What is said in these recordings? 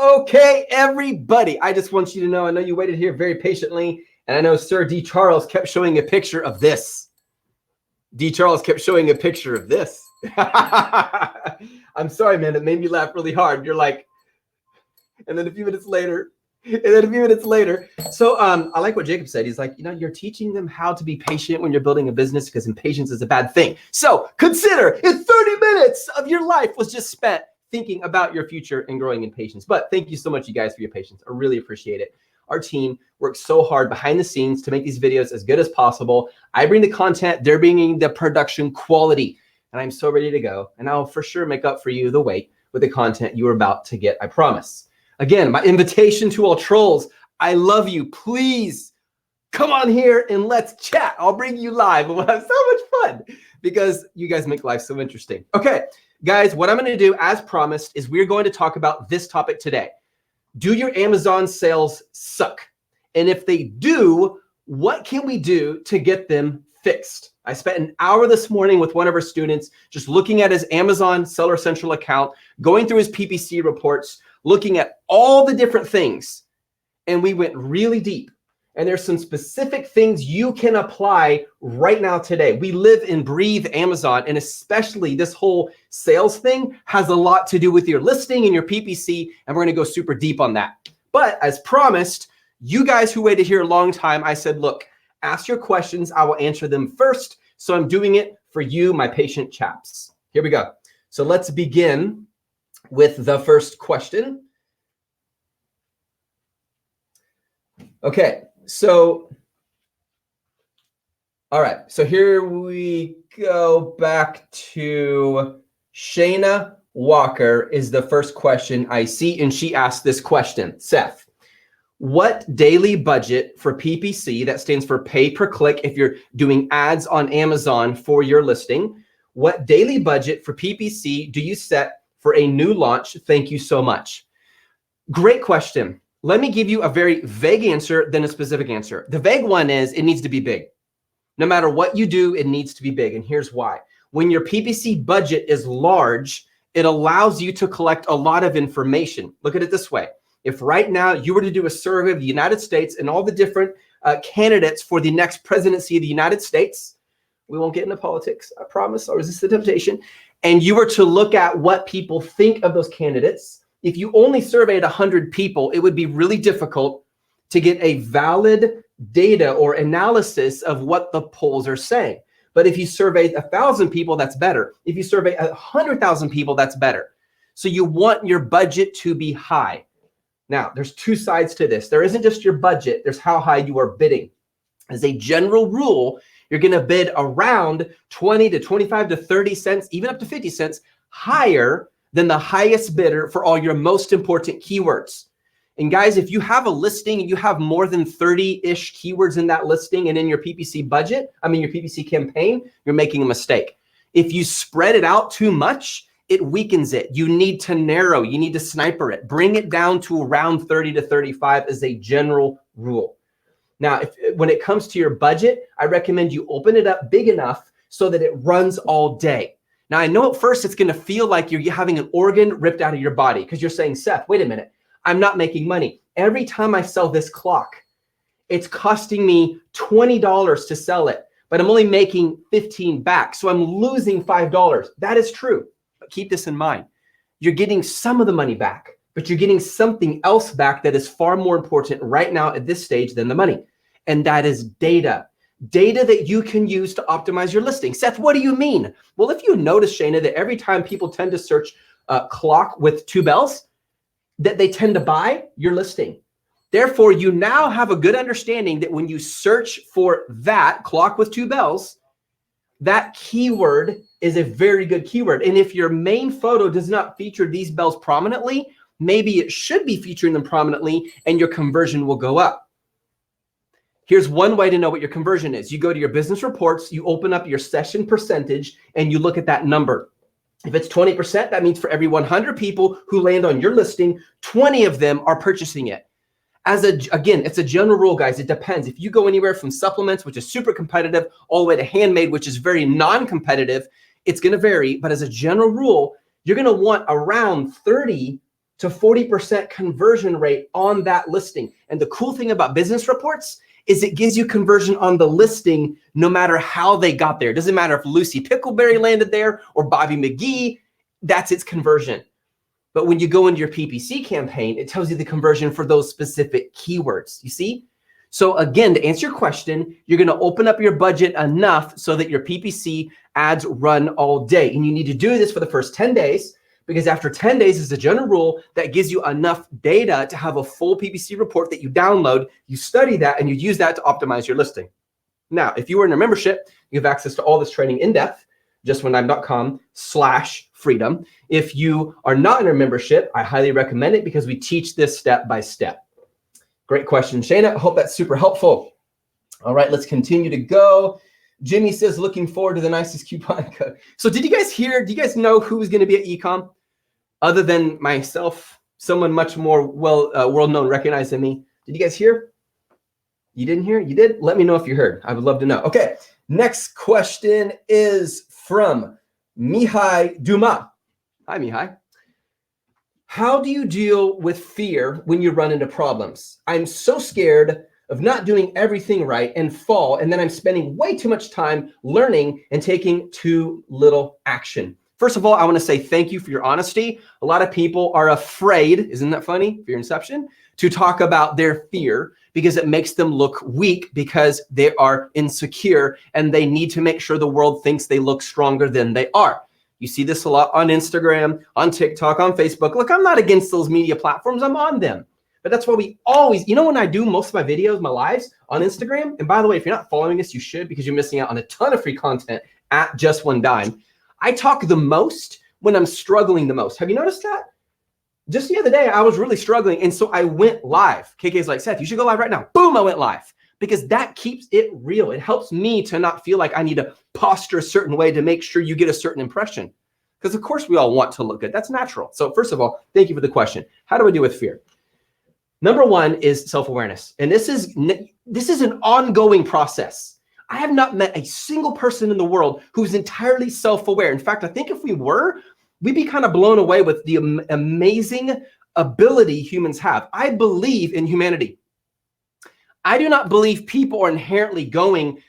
Okay, everybody, I just want you to know, I know you waited here very patiently, and I know Sir D. Charles kept showing a picture of this. D. Charles kept showing a picture of this. I'm sorry, man, it made me laugh really hard. You're like, and then a few minutes later, So I like what Jacob said. He's like, you're teaching them how to be patient when you're building a business because impatience is a bad thing. So consider if 30 minutes of your life was just spent thinking about your future and growing in patience. But thank you so much, you guys, for your patience. I really appreciate it. Our team works so hard behind the scenes to make these videos as good as possible. I bring the content, they're bringing the production quality, and I'm so ready to go. And I'll for sure make up for you the wait with the content you are about to get, I promise. Again, my invitation to all trolls, I love you. Please come on here and let's chat. I'll bring you live. We'll have so much fun because you guys make life so interesting. Okay, guys, what I'm going to do, as promised, is we're going to talk about this topic today. Do your Amazon sales suck? And if they do, what can we do to get them fixed? I spent an hour this morning with one of our students just looking at his Amazon Seller Central account, going through his PPC reports, looking at all the different things. And we went really deep. And there's some specific things you can apply right now today. We live and breathe Amazon, and especially this whole sales thing has a lot to do with your listing and your PPC, and we're gonna go super deep on that. But as promised, you guys who waited here a long time, I said, look, ask your questions, I will answer them first. So I'm doing it for you, my patient chaps. Here we go. So let's begin with the first question. Okay. So, all right, so here we go back to Shayna Walker is the first question I see, and she asked this question. Seth, what daily budget for PPC, that stands for pay per click if you're doing ads on Amazon for your listing, what daily budget for PPC do you set for a new launch? Thank you so much. Great question. Let me give you a very vague answer, then a specific answer. The vague one is it needs to be big. No matter what you do, it needs to be big. And here's why. When your PPC budget is large, it allows you to collect a lot of information. Look at it this way. If right now you were to do a survey of the United States and all the different candidates for the next presidency of the United States, we won't get into politics, I promise, I'll resist the temptation. And you were to look at what people think of those candidates, if you only surveyed 100 people, it would be really difficult to get a valid data or analysis of what the polls are saying. But if you surveyed 1,000 people, that's better. If you survey 100,000 people, that's better. So you want your budget to be high. Now, there's two sides to this. There isn't just your budget, there's how high you are bidding. As a general rule, you're gonna bid around 20 to 25 to 30 cents, even up to 50 cents higher than the highest bidder for all your most important keywords. And guys, if you have a listing and you have more than 30-ish keywords in that listing and in your PPC budget, your PPC campaign, you're making a mistake. If you spread it out too much, it weakens it. You need to narrow, you need to sniper it. Bring it down to around 30 to 35 as a general rule. Now, when it comes to your budget, I recommend you open it up big enough so that it runs all day. Now, I know at first it's going to feel like you're having an organ ripped out of your body because you're saying, Seth, wait a minute, I'm not making money. Every time I sell this clock, it's costing me $20 to sell it, but I'm only making 15 back. So I'm losing $5. That is true. But keep this in mind. You're getting some of the money back, but you're getting something else back that is far more important right now at this stage than the money. And that is data. Data that you can use to optimize your listing. Seth, what do you mean? Well, if you notice, Shayna, that every time people tend to search clock with 2 bells, that they tend to buy your listing. Therefore, you now have a good understanding that when you search for that clock with 2 bells, that keyword is a very good keyword. And if your main photo does not feature these bells prominently, maybe it should be featuring them prominently and your conversion will go up. Here's one way to know what your conversion is. You go to your business reports, you open up your session percentage, and you look at that number. If it's 20%, that means for every 100 people who land on your listing, 20 of them are purchasing it. Again, it's a general rule, guys. It depends. If you go anywhere from supplements, which is super competitive, all the way to handmade, which is very non-competitive, it's going to vary. But as a general rule, you're going to want around 30 to 40% conversion rate on that listing. And the cool thing about business reports is it gives you conversion on the listing no matter how they got there. It doesn't matter if Lucy Pickleberry landed there or Bobby McGee, that's its conversion. But when you go into your PPC campaign, it tells you the conversion for those specific keywords, you see? So again, to answer your question, you're gonna open up your budget enough so that your PPC ads run all day. And you need to do this for the first 10 days, because after 10 days is a general rule that gives you enough data to have a full PPC report that you download, you study that, and you use that to optimize your listing. Now, if you were in a membership, you have access to all this training in depth, justonedime.com/freedom. If you are not in a membership, I highly recommend it because we teach this step by step. Great question, Shayna. I hope that's super helpful. All right, let's continue to go. Jimmy says, looking forward to the nicest coupon code. So did you guys hear, do you guys know who was going to be at Ecom? Other than myself, someone much more world-known, recognized than me. Did you guys hear? You didn't hear? You did? Let me know if you heard. I would love to know. Okay, next question is from Mihai Duma. Hi, Mihai. How do you deal with fear when you run into problems? I'm so scared of not doing everything right and fall, and then I'm spending way too much time learning and taking too little action. First of all, I want to say thank you for your honesty. A lot of people are afraid, isn't that funny, fear inception, to talk about their fear because it makes them look weak because they are insecure and they need to make sure the world thinks they look stronger than they are. You see this a lot on Instagram, on TikTok, on Facebook. Look, I'm not against those media platforms. I'm on them. But that's why we always, you know, when I do most of my videos, my lives on Instagram, and by the way, if you're not following us, you should, because you're missing out on a ton of free content at Just One Dime. I talk the most when I'm struggling the most. Have you noticed that? Just the other day, I was really struggling. And so I went live. KK's like, Seth, you should go live right now. Boom, I went live. Because that keeps it real. It helps me to not feel like I need to posture a certain way to make sure you get a certain impression. Because of course we all want to look good. That's natural. So first of all, thank you for the question. How do I deal with fear? Number one is self-awareness. And this is an ongoing process. I have not met a single person in the world who's entirely self-aware. In fact, I think if we were, we'd be kind of blown away with the amazing ability humans have. I believe in humanity. I do not believe people are inherently going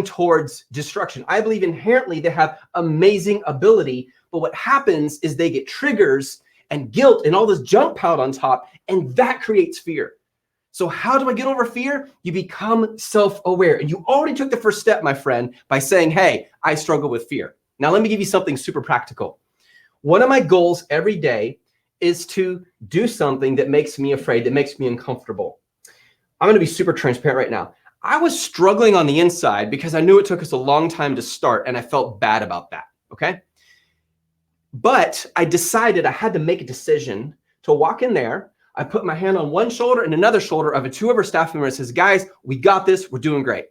towards destruction. I believe inherently they have amazing ability, but what happens is they get triggers and guilt and all this junk piled on top, and that creates fear. So how do I get over fear? You become self-aware. And you already took the first step, my friend, by saying, hey, I struggle with fear. Now let me give you something super practical. One of my goals every day is to do something that makes me afraid, that makes me uncomfortable. I'm going to be super transparent right now. I was struggling on the inside because I knew it took us a long time to start, and I felt bad about that, okay? But I decided I had to make a decision to walk in there. I put my hand on one shoulder and another shoulder of two of our staff members and says, guys, we got this, we're doing great.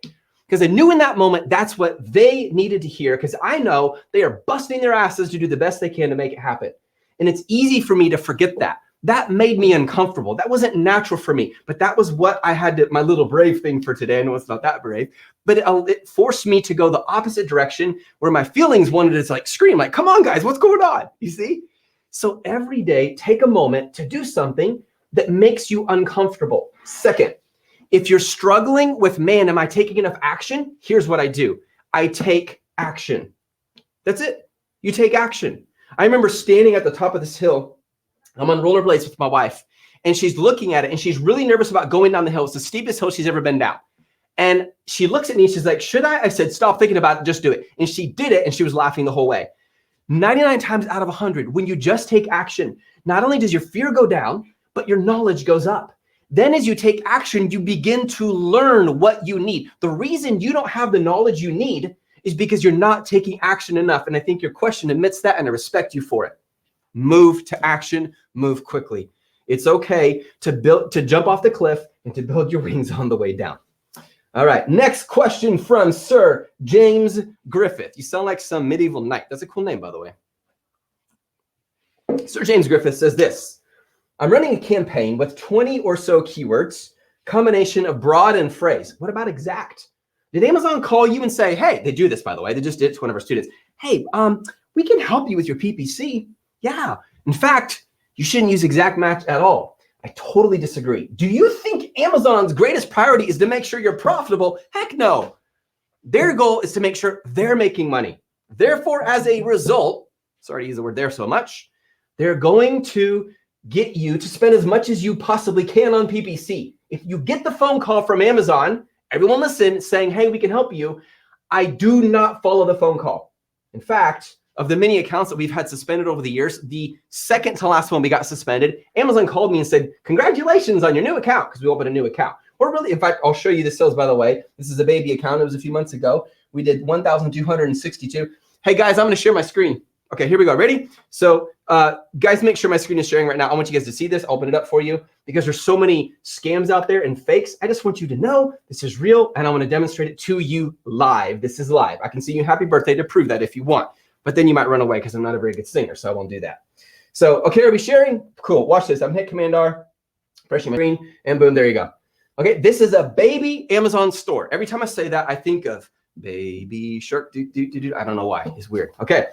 Because I knew in that moment, that's what they needed to hear, because I know they are busting their asses to do the best they can to make it happen. And it's easy for me to forget that. That made me uncomfortable. That wasn't natural for me, but that was what I had to, my little brave thing for today. I know it's not that brave, but it forced me to go the opposite direction where my feelings wanted to like scream, like, come on guys, what's going on? You see? So every day, take a moment to do something that makes you uncomfortable. Second, if you're struggling with, man, am I taking enough action? Here's what I do. I take action. That's it. You take action. I remember standing at the top of this hill. I'm on rollerblades with my wife, and she's looking at it, and she's really nervous about going down the hill. It's the steepest hill she's ever been down. And she looks at me, and she's like, should I? I said, stop thinking about it, just do it. And she did it, and she was laughing the whole way. 99 times out of 100, when you just take action, not only does your fear go down, but your knowledge goes up. Then as you take action, you begin to learn what you need. The reason you don't have the knowledge you need is because you're not taking action enough. And I think your question admits that, and I respect you for it. Move to action, move quickly. It's okay to jump off the cliff and to build your wings on the way down. All right, next question from Sir James Griffith. You sound like some medieval knight. That's a cool name, by the way. Sir James Griffith says this: I'm running a campaign with 20 or so keywords, combination of broad and phrase. What about exact? Did Amazon call you and say, hey, they do this, by the way, they just did it to one of our students. Hey, we can help you with your PPC. Yeah. In fact, You shouldn't use exact match at all. I totally disagree. Do you think Amazon's greatest priority is to make sure you're profitable? Heck no. Their goal is to make sure they're making money. Therefore, as a result, sorry to use the word there so much, they're going to get you to spend as much as you possibly can on PPC. If you get the phone call from Amazon, everyone listen, saying, hey, we can help you, I do not follow the phone call. In fact, of the many accounts that we've had suspended over the years, the second to last one we got suspended, Amazon called me and said, congratulations on your new account, because we opened a new account. We're really, in fact, I'll show you the sales, by the way. This is a baby account. It was a few months ago. We did 1,262. Hey, guys, I'm going to share my screen. Okay, here we go. Ready? So, guys, make sure my screen is sharing right now. I want you guys to see this. I'll open it up for you because there's so many scams out there and fakes. I just want you to know this is real, and I want to demonstrate it to you live. This is live. I can sing you happy birthday to prove that if you want, but then you might run away because I'm not a very good singer, so I won't do that. So, okay, are we sharing? Cool. Watch this. I'm hit Command R, pressing my screen, and boom, there you go. Okay, this is a baby Amazon store. Every time I say that, I think of baby shark. I don't know why. It's weird. Okay,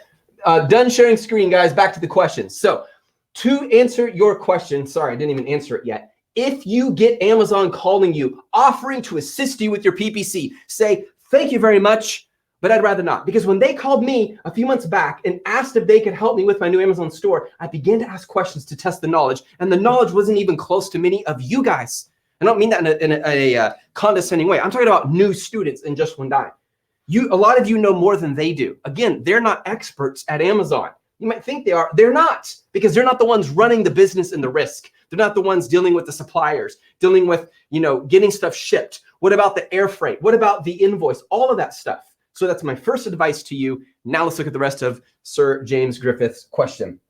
done sharing screen, guys. Back to the questions. So to answer your question, sorry, I didn't even answer it yet. If you get Amazon calling you, offering to assist you with your PPC, say, thank you very much, but I'd rather not. Because when they called me a few months back and asked if they could help me with my new Amazon store, I began to ask questions to test the knowledge. And the knowledge wasn't even close to many of you guys. I don't mean that in a condescending way. I'm talking about new students in Just One Dime. A lot of you know more than they do. Again, they're not experts at Amazon. You might think they are. They're not, because they're not the ones running the business and the risk. They're not the ones dealing with the suppliers, dealing with, getting stuff shipped. What about the air freight? What about the invoice? All of that stuff. So that's my first advice to you. Now let's look at the rest of Sir James Griffith's question.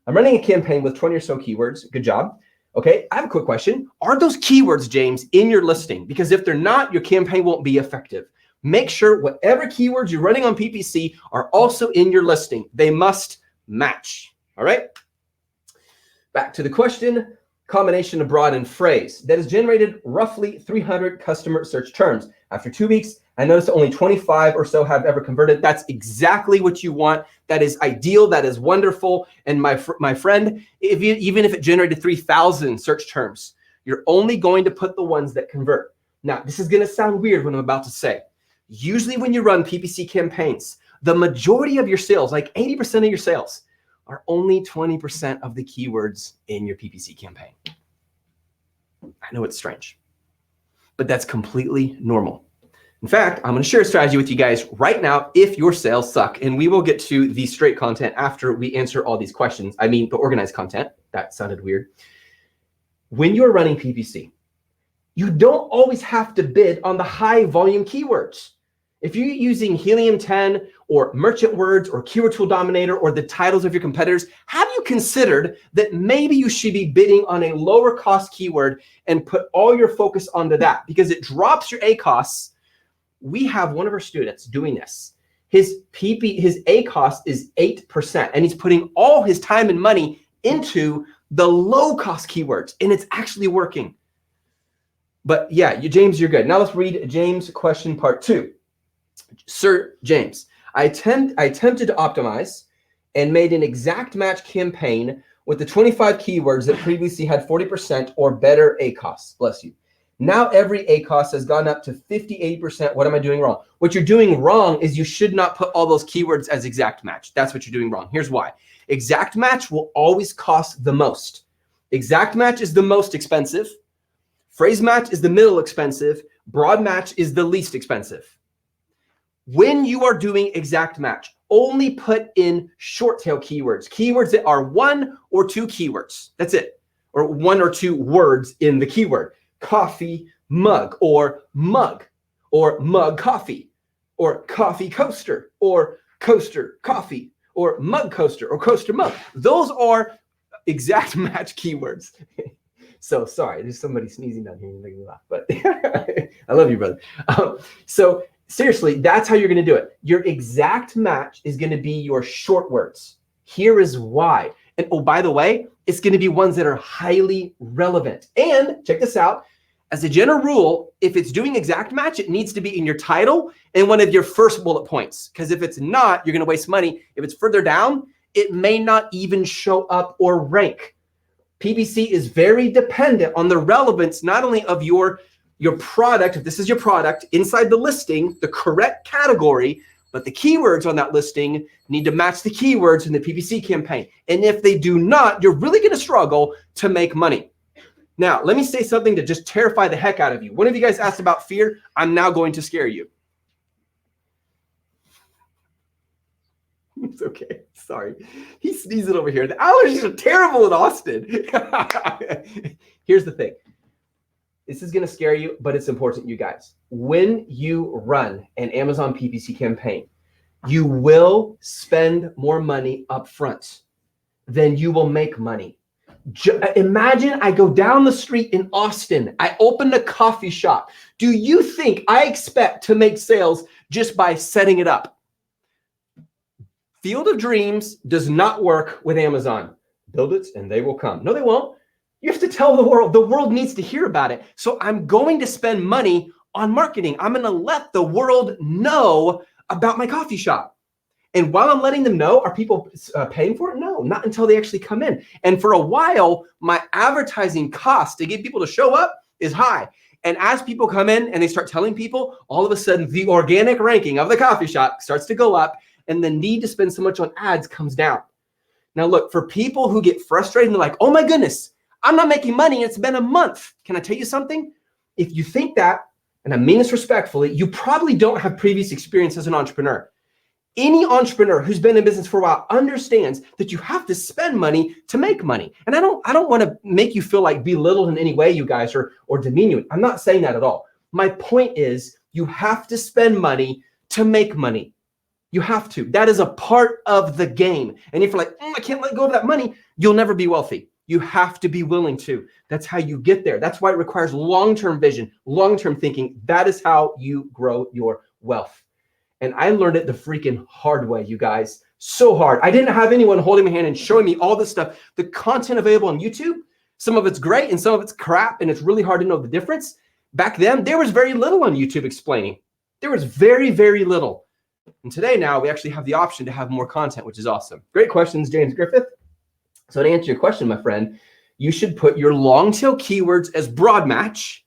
I'm running a campaign with 20 or so keywords. Good job. Okay, I have a quick question. Are those keywords, James, in your listing? Because if they're not, your campaign won't be effective. Make sure whatever keywords you're running on PPC are also in your listing. They must match. All right. Back to the question. Combination of broad and phrase that has generated roughly 300 customer search terms. After 2 weeks, I noticed only 25 or so have ever converted. That's exactly what you want. That is ideal. That is wonderful. And my friend, even if it generated 3,000 search terms, you're only going to put the ones that convert. Now, this is going to sound weird what I'm about to say. Usually when you run PPC campaigns, the majority of your sales, like 80% of your sales, are only 20% of the keywords in your PPC campaign. I know it's strange, but that's completely normal. In fact, I'm going to share a strategy with you guys right now if your sales suck, and we will get to the straight content after we answer all these questions. I mean, the organized content. That sounded weird. When you're running PPC, you don't always have to bid on the high volume keywords. If you're using Helium 10 or Merchant Words or Keyword Tool Dominator or the titles of your competitors, have you considered that maybe you should be bidding on a lower cost keyword and put all your focus onto that because it drops your ACoS? We have one of our students doing this. His ACoS is 8%, and he's putting all his time and money into the low cost keywords, and it's actually working. But yeah, James, you're good. Now let's read James' question part 2. Sir James, I attempted to optimize and made an exact match campaign with the 25 keywords that previously had 40% or better ACoS. Bless you. Now every ACoS has gone up to 58%. What am I doing wrong? What you're doing wrong is you should not put all those keywords as exact match. That's what you're doing wrong. Here's why. Exact match will always cost the most. Exact match is the most expensive. Phrase match is the middle expensive. Broad match is the least expensive. When you are doing exact match, only put in short tail keywords, keywords that are 1 or 2 keywords. That's it. Or 1 or 2 words in the keyword. Coffee mug or mug coffee or coffee coaster or coaster coffee or mug coaster or coaster mug. Those are exact match keywords. So sorry, there's somebody sneezing down here and making me laugh, but I love you, brother. So seriously, that's how you're going to do it. Your exact match is going to be your short words. Here is why. And oh, by the way, it's going to be ones that are highly relevant. And check this out. As a general rule, if it's doing exact match, it needs to be in your title and one of your first bullet points. Because if it's not, you're going to waste money. If it's further down, it may not even show up or rank. PPC is very dependent on the relevance, not only of your product, if this is your product, inside the listing, the correct category, but the keywords on that listing need to match the keywords in the PPC campaign. And if they do not, you're really going to struggle to make money. Now, let me say something to just terrify the heck out of you. One of you guys asked about fear. I'm now going to scare you. It's okay. Sorry. He's sneezing over here. The allergies are terrible in Austin. Here's the thing. This is going to scare you, but it's important, you guys. When you run an Amazon PPC campaign, you will spend more money up front than you will make money. Imagine I go down the street in Austin. I open a coffee shop. Do you think I expect to make sales just by setting it up? Field of Dreams does not work with Amazon. Build it and they will come. No, they won't. You have to tell the world. The world needs to hear about it. So I'm going to spend money on marketing. I'm going to let the world know about my coffee shop. And while I'm letting them know, are people paying for it? No, not until they actually come in. And for a while, my advertising cost to get people to show up is high. And as people come in and they start telling people, all of a sudden the organic ranking of the coffee shop starts to go up and the need to spend so much on ads comes down. Now look, for people who get frustrated and they're like, oh my goodness, I'm not making money. It's been a month. Can I tell you something? If you think that, and I mean this respectfully, you probably don't have previous experience as an entrepreneur. Any entrepreneur who's been in business for a while understands that you have to spend money to make money. And I don't want to make you feel like belittled in any way, you guys, or demean you. I'm not saying that at all. My point is you have to spend money to make money. You have to. That is a part of the game. And if you're like, I can't let go of that money, you'll never be wealthy. You have to be willing to. That's how you get there. That's why it requires long-term vision, long-term thinking. That is how you grow your wealth. And I learned it the freaking hard way, you guys. So hard. I didn't have anyone holding my hand and showing me all this stuff. The content available on YouTube, some of it's great and some of it's crap, and it's really hard to know the difference. Back then, there was very little on YouTube explaining. There was very, very little. And today now, we actually have the option to have more content, which is awesome. Great questions, James Griffith. So to answer your question, my friend, you should put your long tail keywords as broad match,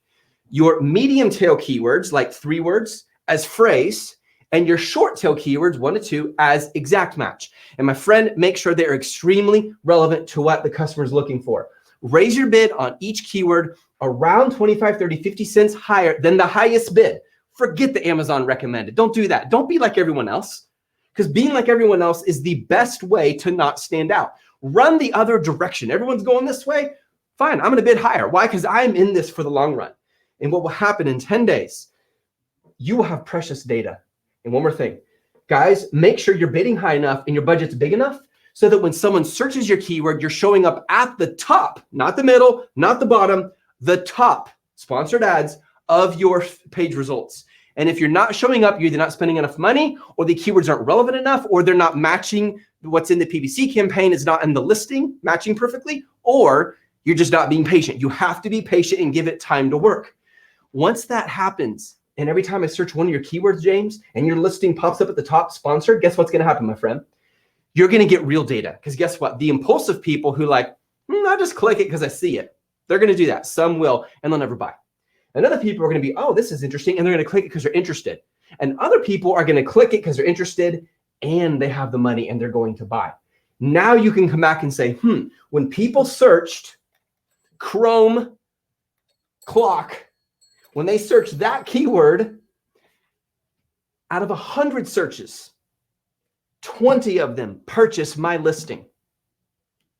your medium tail keywords, like 3 words, as phrase, and your short tail keywords, 1 to 2, as exact match. And my friend, make sure they're extremely relevant to what the customer is looking for. Raise your bid on each keyword around 25, 30, 50 cents higher than the highest bid. Forget the Amazon recommended. Don't do that. Don't be like everyone else, because being like everyone else is the best way to not stand out. Run the other direction. Everyone's going this way. Fine, I'm going to bid higher. Why? Because I'm in this for the long run. And what will happen in 10 days, you will have precious data. And one more thing, guys, make sure you're bidding high enough and your budget's big enough so that when someone searches your keyword, you're showing up at the top, not the middle, not the bottom, the top sponsored ads of your page results. And if you're not showing up, you're either not spending enough money, or the keywords aren't relevant enough, or they're not matching what's in the PPC campaign is not in the listing matching perfectly, or you're just not being patient. You have to be patient and give it time to work. Once that happens, and every time I search one of your keywords, James, and your listing pops up at the top sponsored, guess what's going to happen, my friend? You're going to get real data. Because guess what? The impulsive people who like, I'll just click it because I see it. They're going to do that. Some will, and they'll never buy. And other people are going to be, oh, this is interesting. And they're going to click it because they're interested. And other people are going to click it because they're interested and they have the money and they're going to buy. Now you can come back and say, when people searched Chrome clock, when they searched that keyword, out of 100 searches, 20 of them purchased my listing.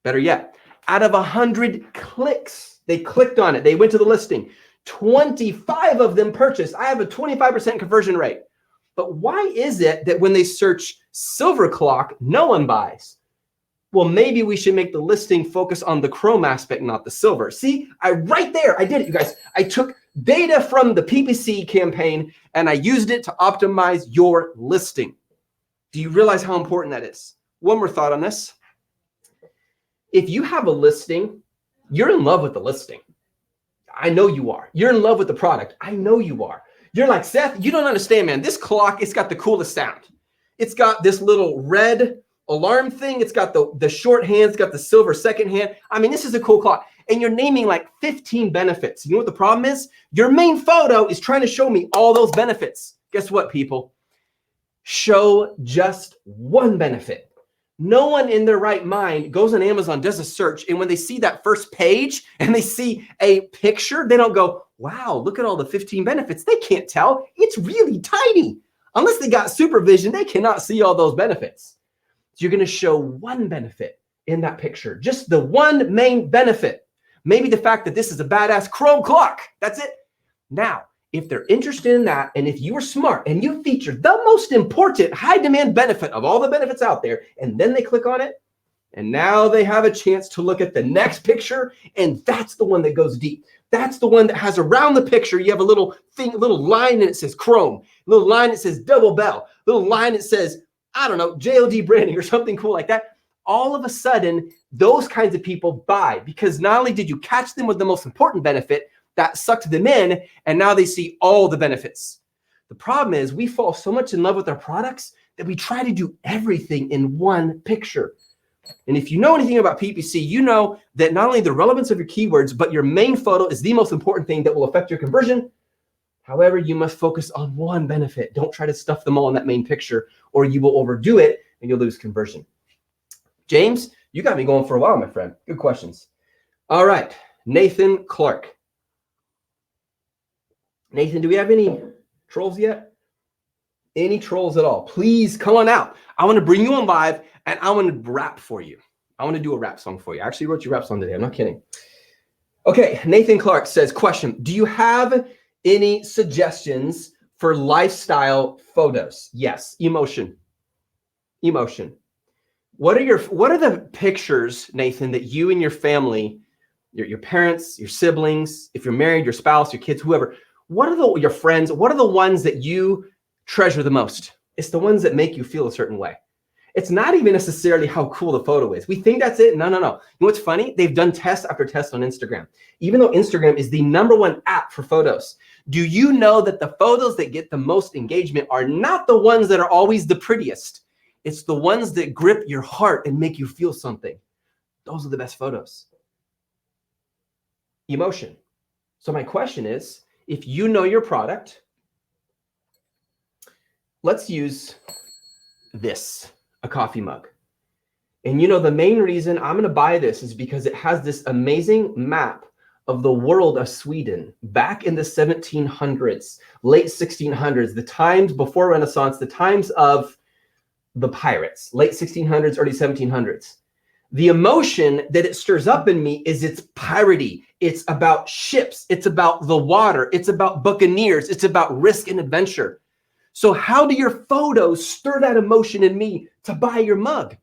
Better yet, out of 100 clicks, they clicked on it. They went to the listing. 25 of them purchased. I have a 25% conversion rate. But why is it that when they search silver clock, no one buys? Well, maybe we should make the listing focus on the chrome aspect, not the silver. See, right there, I did it, you guys. I took data from the PPC campaign and I used it to optimize your listing. Do you realize how important that is? One more thought on this. If you have a listing, you're in love with the listing. I know you are. You're in love with the product. I know you are. You're like, Seth, you don't understand, man. This clock, it's got the coolest sound. It's got this little red alarm thing. It's got the short hand. It's got the silver second hand. I mean, this is a cool clock. And you're naming like 15 benefits. You know what the problem is? Your main photo is trying to show me all those benefits. Guess what, people? Show just one benefit. No one in their right mind goes on Amazon, does a search, and when they see that first page and they see a picture, they don't go, wow, look at all the 15 benefits. They can't tell. It's really tiny. Unless they got supervision, they cannot see all those benefits. So you're going to show one benefit in that picture, just the one main benefit. Maybe the fact that this is a badass chrome clock. That's it. Now, if they're interested in that, and if you are smart and you feature the most important high demand benefit of all the benefits out there, and then they click on it, and now they have a chance to look at the next picture, and that's the one that goes deep. That's the one that has around the picture, you have a little thing, a little line, and it says chrome, a little line that says double bell, a little line that says, I don't know, JLD branding or something cool like that. All of a sudden, those kinds of people buy, because not only did you catch them with the most important benefit, that sucked them in, and now they see all the benefits. The problem is we fall so much in love with our products that we try to do everything in one picture. And if you know anything about PPC, you know that not only the relevance of your keywords, but your main photo is the most important thing that will affect your conversion. However, you must focus on one benefit. Don't try to stuff them all in that main picture, or you will overdo it and you'll lose conversion. James, you got me going for a while, my friend. Good questions. All right, Nathan Clark. Nathan, do we have any trolls yet? Any trolls at all? Please come on out. I want to bring you on live, and I want to rap for you. I want to do a rap song for you. I actually wrote your rap song today. I'm not kidding. Okay, Nathan Clark says, question, do you have any suggestions for lifestyle photos? Yes, emotion. Emotion. What are the pictures, Nathan, that you and your family, your parents, your siblings, if you're married, your spouse, your kids, whoever, what are your friends, what are the ones that you treasure the most? It's the ones that make you feel a certain way. It's not even necessarily how cool the photo is. We think that's it. No. You know what's funny? They've done test after test on Instagram. Even though Instagram is the #1 app for photos, do you know that the photos that get the most engagement are not the ones that are always the prettiest? It's the ones that grip your heart and make you feel something. Those are the best photos. Emotion. So my question is, if you know your product, let's use this, a coffee mug. And you know, the main reason I'm going to buy this is because it has this amazing map of the world of Sweden back in the 1700s, late 1600s, the times before Renaissance, the times of the pirates, late 1600s, early 1700s. The emotion that it stirs up in me is its piratey. It's about ships. It's about the water. It's about buccaneers. It's about risk and adventure. So how do your photos stir that emotion in me to buy your mug?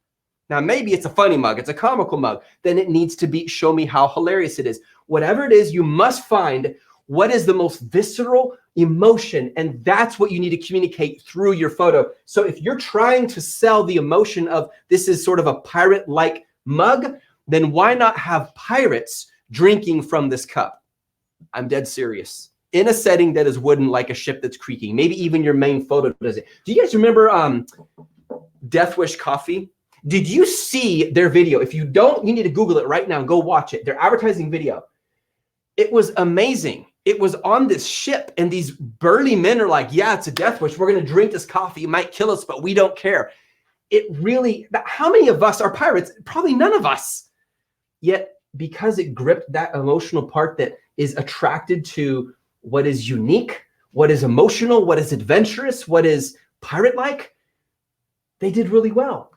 Now, maybe it's a funny mug. It's a comical mug. Then it needs to be, show me how hilarious it is. Whatever it is, you must find what is the most visceral emotion. And that's what you need to communicate through your photo. So if you're trying to sell the emotion of this is sort of a pirate-like mug, then why not have pirates drinking from this cup? I'm dead serious. In a setting that is wooden, like a ship that's creaking. Maybe even your main photo does it. Do you guys remember Death Wish Coffee? Did you see their video? If you don't, you need to Google it right now and go watch it. Their advertising video. It was amazing. It was on this ship, and these burly men are like, yeah, it's a death wish. We're going to drink this coffee. It might kill us, but we don't care. It really, how many of us are pirates? Probably none of us. Yet, because it gripped that emotional part that is attracted to what is unique, what is emotional, what is adventurous, what is pirate-like, they did really well.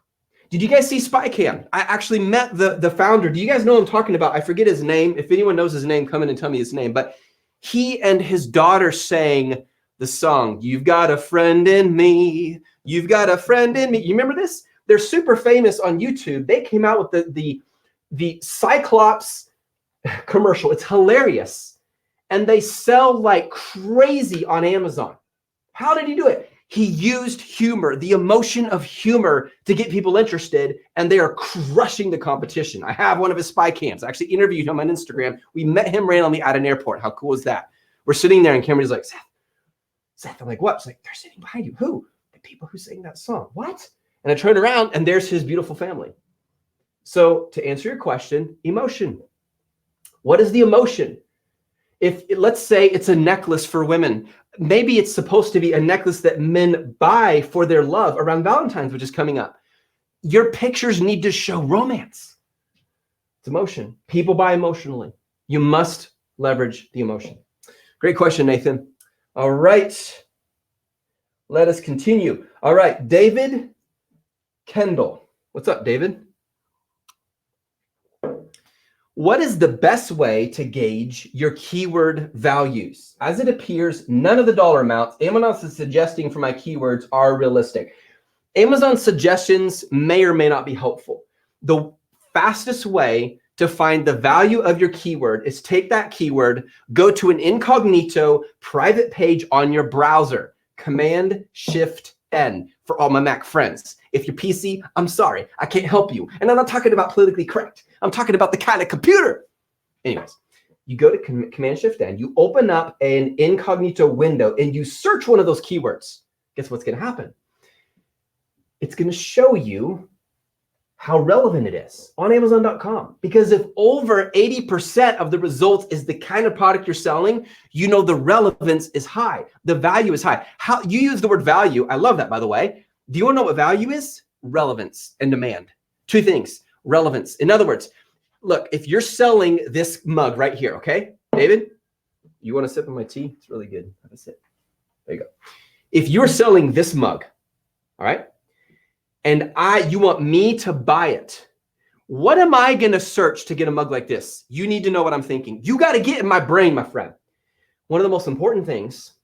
Did you guys see Psyche? I actually met the founder. Do you guys know what I'm talking about? I forget his name. If anyone knows his name, come in and tell me his name. But he and his daughter sang the song, "You've Got a Friend in Me. You've Got a Friend in Me." You remember this? They're super famous on YouTube. They came out with the Cyclops commercial. It's hilarious. And they sell like crazy on Amazon. How did he do it? He used humor, the emotion of humor, to get people interested, and they are crushing the competition. I have one of his spy cams. I actually interviewed him on Instagram. We met him randomly at an airport. How cool is that? We're sitting there, and Cameron's like, Seth, I'm like, what? It's like, they're sitting behind you. Who? The people who sang that song. What? And I turn around and there's his beautiful family. So to answer your question, emotion. What is the emotion? If let's say it's a necklace for women, maybe it's supposed to be a necklace that men buy for their love around Valentine's, which is coming up. Your pictures need to show romance. It's emotion. People buy emotionally. You must leverage the emotion. Great question, Nathan. All right. Let us continue. All right, David Kendall. What's up, David? What is the best way to gauge your keyword values? As it appears, none of the dollar amounts Amazon is suggesting for my keywords are realistic. Amazon's suggestions may or may not be helpful. The fastest way to find the value of your keyword is take that keyword, go to an incognito private page on your browser, Command-Shift-N for all my Mac friends. If you're PC, I'm sorry, I can't help you. And I'm not talking about politically correct. I'm talking about the kind of computer. Anyways, you go to Command-Shift-N, you open up an incognito window and you search one of those keywords. Guess what's going to happen? It's going to show you how relevant it is on Amazon.com. Because if over 80% of the results is the kind of product you're selling, you know the relevance is high. The value is high. How you use the word value, I love that, by the way. Do you want to know what value is? Relevance and demand. Two things. Relevance. In other words, look, if you're selling this mug right here, okay, David, you want a sip of my tea? It's really good. Have a sip. There you go. If you're selling this mug, all right, and you want me to buy it, what am I going to search to get a mug like this? You need to know what I'm thinking. You got to get in my brain, my friend. One of the most important things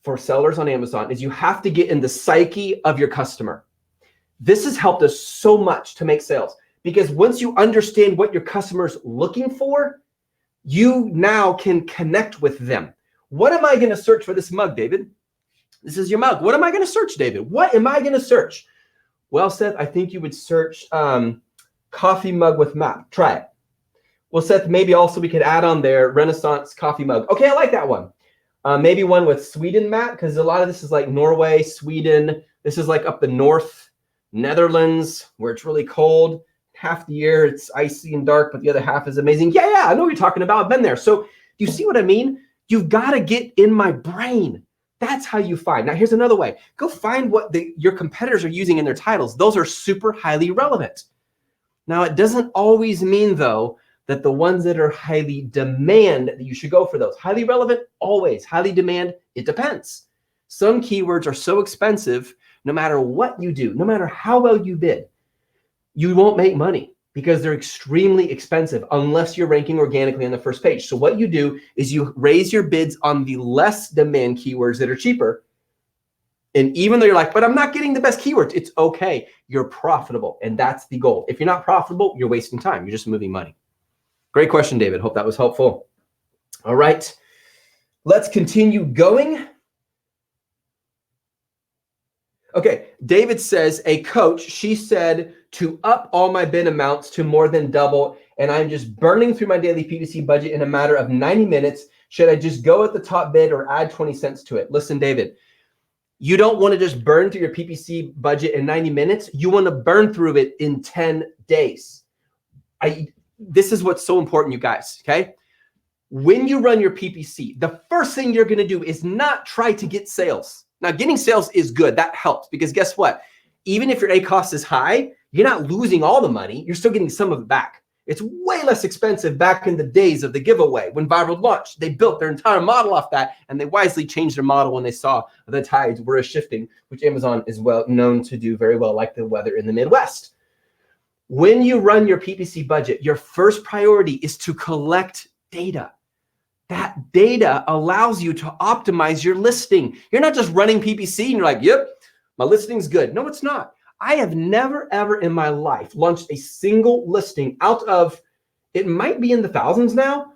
for sellers on Amazon is you have to get in the psyche of your customer. This has helped us so much to make sales, because once you understand what your customer's looking for, you now can connect with them. What am I going to search for this mug, David? This is your mug. What am I going to search, David? What am I going to search? Well, Seth, I think you would search coffee mug with map. Try it. Well, Seth, maybe also we could add on there Renaissance coffee mug. Okay, I like that one. Maybe one with Sweden map, because a lot of this is like Norway, Sweden. This is like up the north, Netherlands, where it's really cold. Half the year it's icy and dark, but the other half is amazing. Yeah, I know what you're talking about. I've been there. So do you see what I mean? You've got to get in my brain. That's how you find. Now, here's another way. Go find what your competitors are using in their titles. Those are super highly relevant. Now, it doesn't always mean, though, that the ones that are highly demand, that you should go for those. Highly relevant, always. Highly demand, it depends. Some keywords are so expensive, no matter what you do, no matter how well you bid, you won't make money because they're extremely expensive unless you're ranking organically on the first page. So what you do is you raise your bids on the less demand keywords that are cheaper. And even though you're like, but I'm not getting the best keywords, it's okay. You're profitable, and that's the goal. If you're not profitable, you're wasting time. You're just moving money. Great question, David. Hope that was helpful. All right, let's continue going. Okay, David says, a coach, she said to up all my bid amounts to more than double, and I'm just burning through my daily PPC budget in a matter of 90 minutes. Should I just go at the top bid or add 20 cents to it? Listen, David, you don't want to just burn through your PPC budget in 90 minutes. You want to burn through it in 10 days. This is what's so important, you guys, okay? When you run your PPC, the first thing you're going to do is not try to get sales. Now, getting sales is good. That helps, because guess what? Even if your ACoS is high, you're not losing all the money. You're still getting some of it back. It's way less expensive back in the days of the giveaway when Viral launched. They built their entire model off that, and they wisely changed their model when they saw the tides were shifting, which Amazon is well known to do very well, like the weather in the Midwest. When you run your PPC budget, your first priority is to collect data. That data allows you to optimize your listing. You're not just running PPC and you're like, yep, my listing's good. No, it's not. I have never, ever in my life launched a single listing out of, it might be in the thousands now,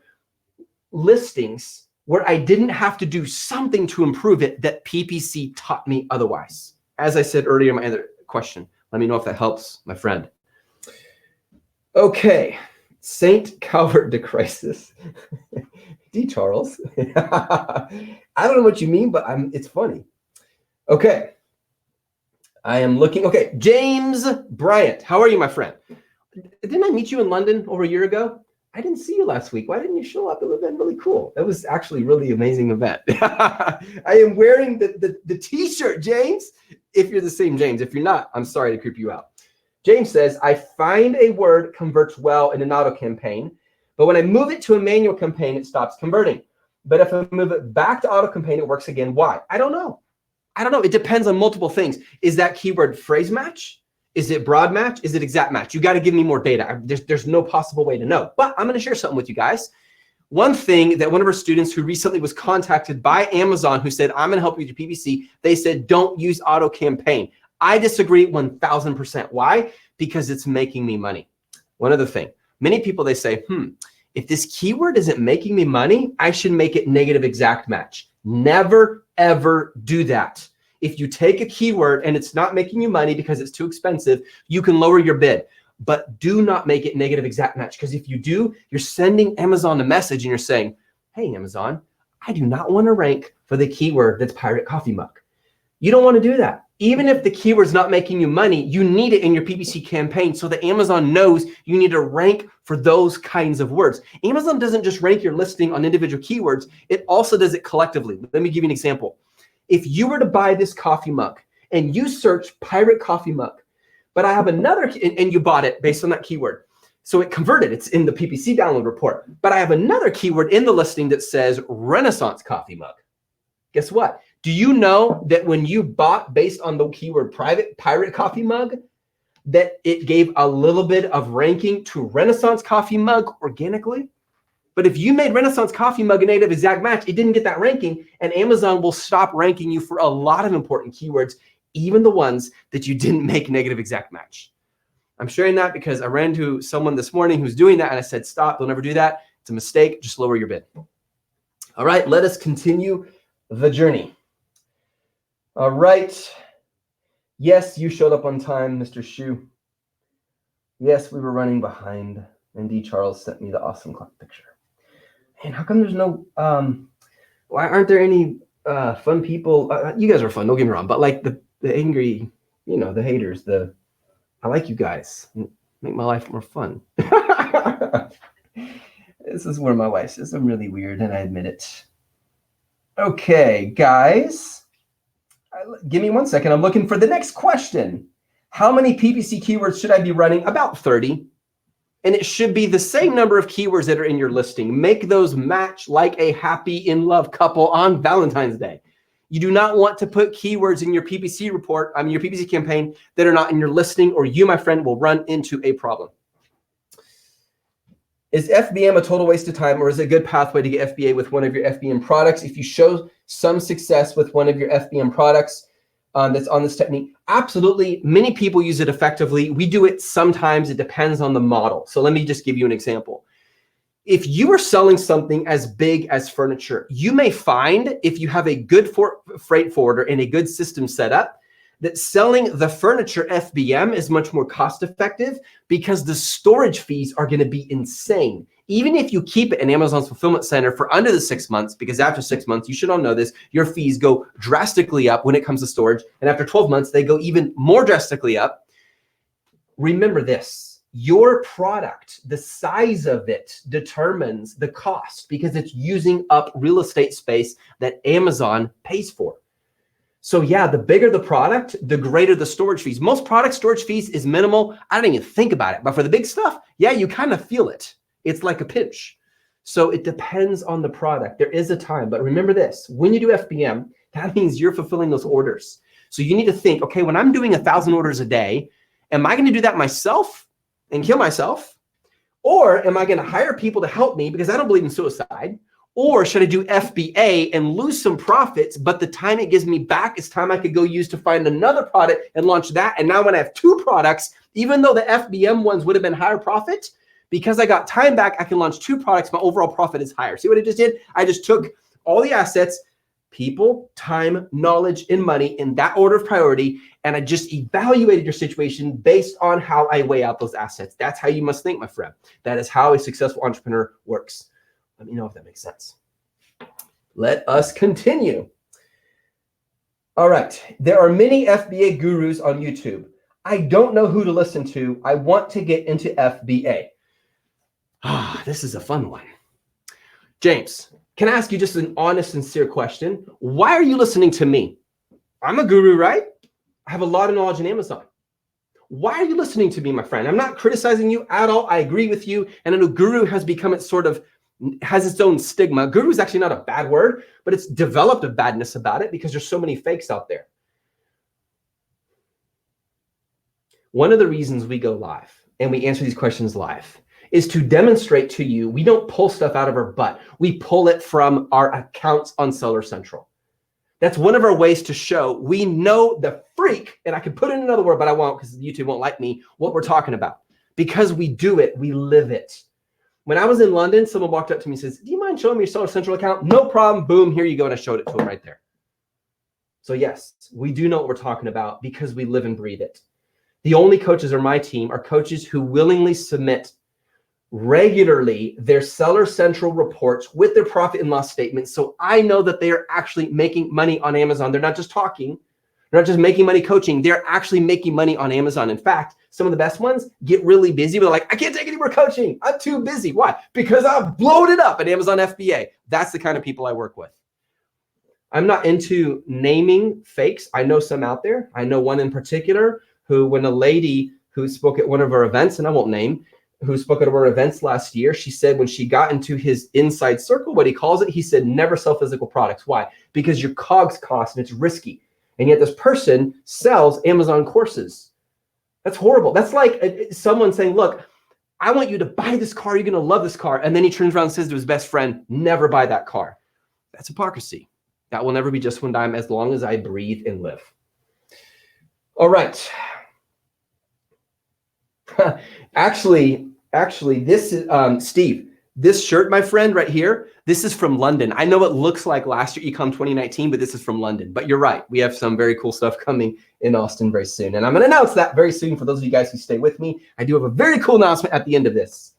listings where I didn't have to do something to improve it that PPC taught me otherwise. As I said earlier in my other question, let me know if that helps, my friend. Okay, Saint Calvert de Crisis. D. Charles. I don't know what you mean, but it's funny. Okay. I am looking. Okay, James Bryant. How are you, my friend? Didn't I meet you in London over a year ago? I didn't see you last week. Why didn't you show up? It would have been really cool. That was actually a really amazing event. I am wearing the t-shirt, James. If you're the same James. If you're not, I'm sorry to creep you out. James says, I find a word converts well in an auto campaign, but when I move it to a manual campaign, it stops converting. But if I move it back to auto campaign, it works again. Why? I don't know. It depends on multiple things. Is that keyword phrase match? Is it broad match? Is it exact match? You got to give me more data. There's no possible way to know. But I'm going to share something with you guys. One thing that one of our students who recently was contacted by Amazon who said, I'm going to help you with your PPC. They said, don't use auto campaign. I disagree 1000%. Why? Because it's making me money. One other thing. Many people, they say, if this keyword isn't making me money, I should make it negative exact match. Never, ever do that. If you take a keyword and it's not making you money because it's too expensive, you can lower your bid, but do not make it negative exact match. Because if you do, you're sending Amazon a message and you're saying, hey, Amazon, I do not want to rank for the keyword that's pirate coffee mug. You don't want to do that. Even if the keyword's not making you money, you need it in your PPC campaign so that Amazon knows you need to rank for those kinds of words. Amazon doesn't just rank your listing on individual keywords. It also does it collectively. Let me give you an example. If you were to buy this coffee mug and you search pirate coffee mug, but I have another, and you bought it based on that keyword. So it converted, it's in the PPC download report, but I have another keyword in the listing that says Renaissance coffee mug. Guess what? Do you know that when you bought based on the keyword pirate coffee mug, that it gave a little bit of ranking to Renaissance coffee mug organically? But if you made Renaissance coffee mug a native exact match, it didn't get that ranking, and Amazon will stop ranking you for a lot of important keywords, even the ones that you didn't make negative exact match. I'm sharing that because I ran into someone this morning who's doing that, and I said, stop, don't ever do that. It's a mistake, just lower your bid. All right, let us continue the journey. All right. Yes, you showed up on time, Mr. Shu. Yes, we were running behind, and D. Charles sent me the awesome clock picture. And how come there's no, why aren't there any fun people? You guys are fun, don't get me wrong, but like the angry, the haters, I like you guys. Make my life more fun. This is where my wife says I'm really weird, and I admit it. Okay, guys, give me 1 second. I'm looking for the next question. How many PPC keywords should I be running? About 30. And it should be the same number of keywords that are in your listing. Make those match like a happy in love couple on Valentine's Day. You do not want to put keywords in your PPC report, your PPC campaign that are not in your listing, or you, my friend, will run into a problem. Is FBM a total waste of time, or is it a good pathway to get FBA with one of your FBM products? If you show some success with one of your FBM products that's on this technique, absolutely. Many people use it effectively. We do it sometimes. It depends on the model. So let me just give you an example. If you are selling something as big as furniture, you may find, if you have a good freight forwarder and a good system set up, that selling the furniture FBM is much more cost effective because the storage fees are going to be insane. Even if you keep it in Amazon's fulfillment center for under the 6 months, because after 6 months, you should all know this, your fees go drastically up when it comes to storage. And after 12 months, they go even more drastically up. Remember this, your product, the size of it determines the cost because it's using up real estate space that Amazon pays for. So yeah, the bigger the product, the greater the storage fees. Most product storage fees is minimal. I don't even think about it. But for the big stuff, yeah, you kind of feel it. It's like a pinch. So it depends on the product. There is a time. But remember this, when you do FBM, that means you're fulfilling those orders. So you need to think, okay, when I'm doing 1,000 orders a day, am I going to do that myself and kill myself? Or am I going to hire people to help me because I don't believe in suicide? Or should I do FBA and lose some profits, but the time it gives me back is time I could go use to find another product and launch that. And now when I have 2 products, even though the FBM ones would have been higher profit, because I got time back, I can launch 2 products. My overall profit is higher. See what I just did? I just took all the assets, people, time, knowledge, and money in that order of priority. And I just evaluated your situation based on how I weigh out those assets. That's how you must think, my friend. That is how a successful entrepreneur works. Let me know if that makes sense. Let us continue. All right. There are many FBA gurus on YouTube. I don't know who to listen to. I want to get into FBA. This is a fun one. James, can I ask you just an honest, sincere question? Why are you listening to me? I'm a guru, right? I have a lot of knowledge in Amazon. Why are you listening to me, my friend? I'm not criticizing you at all. I agree with you. And I know guru has become has its own stigma. Guru is actually not a bad word, but it's developed a badness about it because there's so many fakes out there. One of the reasons we go live and we answer these questions live is to demonstrate to you, we don't pull stuff out of our butt. We pull it from our accounts on Seller Central. That's one of our ways to show we know the freak, and I could put in another word, but I won't because YouTube won't like me, what we're talking about. Because we do it, we live it. When I was in London, someone walked up to me and says, do you mind showing me your Seller Central account? No problem, boom, here you go, and I showed it to him right there. So yes, we do know what we're talking about because we live and breathe it. The only coaches on my team are coaches who willingly submit regularly their Seller Central reports with their profit and loss statements. So I know that they are actually making money on Amazon. They're not just talking. They're not just making money coaching. They're actually making money on Amazon. In fact, some of the best ones get really busy. They're like, I can't take any more coaching. I'm too busy. Why? Because I've blown it up at Amazon FBA. That's the kind of people I work with. I'm not into naming fakes. I know some out there. I know one in particular who, when a lady who spoke at one of our events, and I won't name, who spoke at our events last year, she said when she got into his inside circle, what he calls it, he said, never sell physical products. Why? Because your COGS cost and it's risky. And yet this person sells Amazon courses. That's horrible. That's like someone saying, look, I want you to buy this car. You're going to love this car. And then he turns around and says to his best friend, never buy that car. That's hypocrisy. That will never be just one dime as long as I breathe and live. All right. Actually, this is, Steve, this shirt, my friend, right here, this is from London. I know it looks like last year, Ecom 2019, but this is from London. But you're right. We have some very cool stuff coming in Austin very soon. And I'm going to announce that very soon for those of you guys who stay with me. I do have a very cool announcement at the end of this.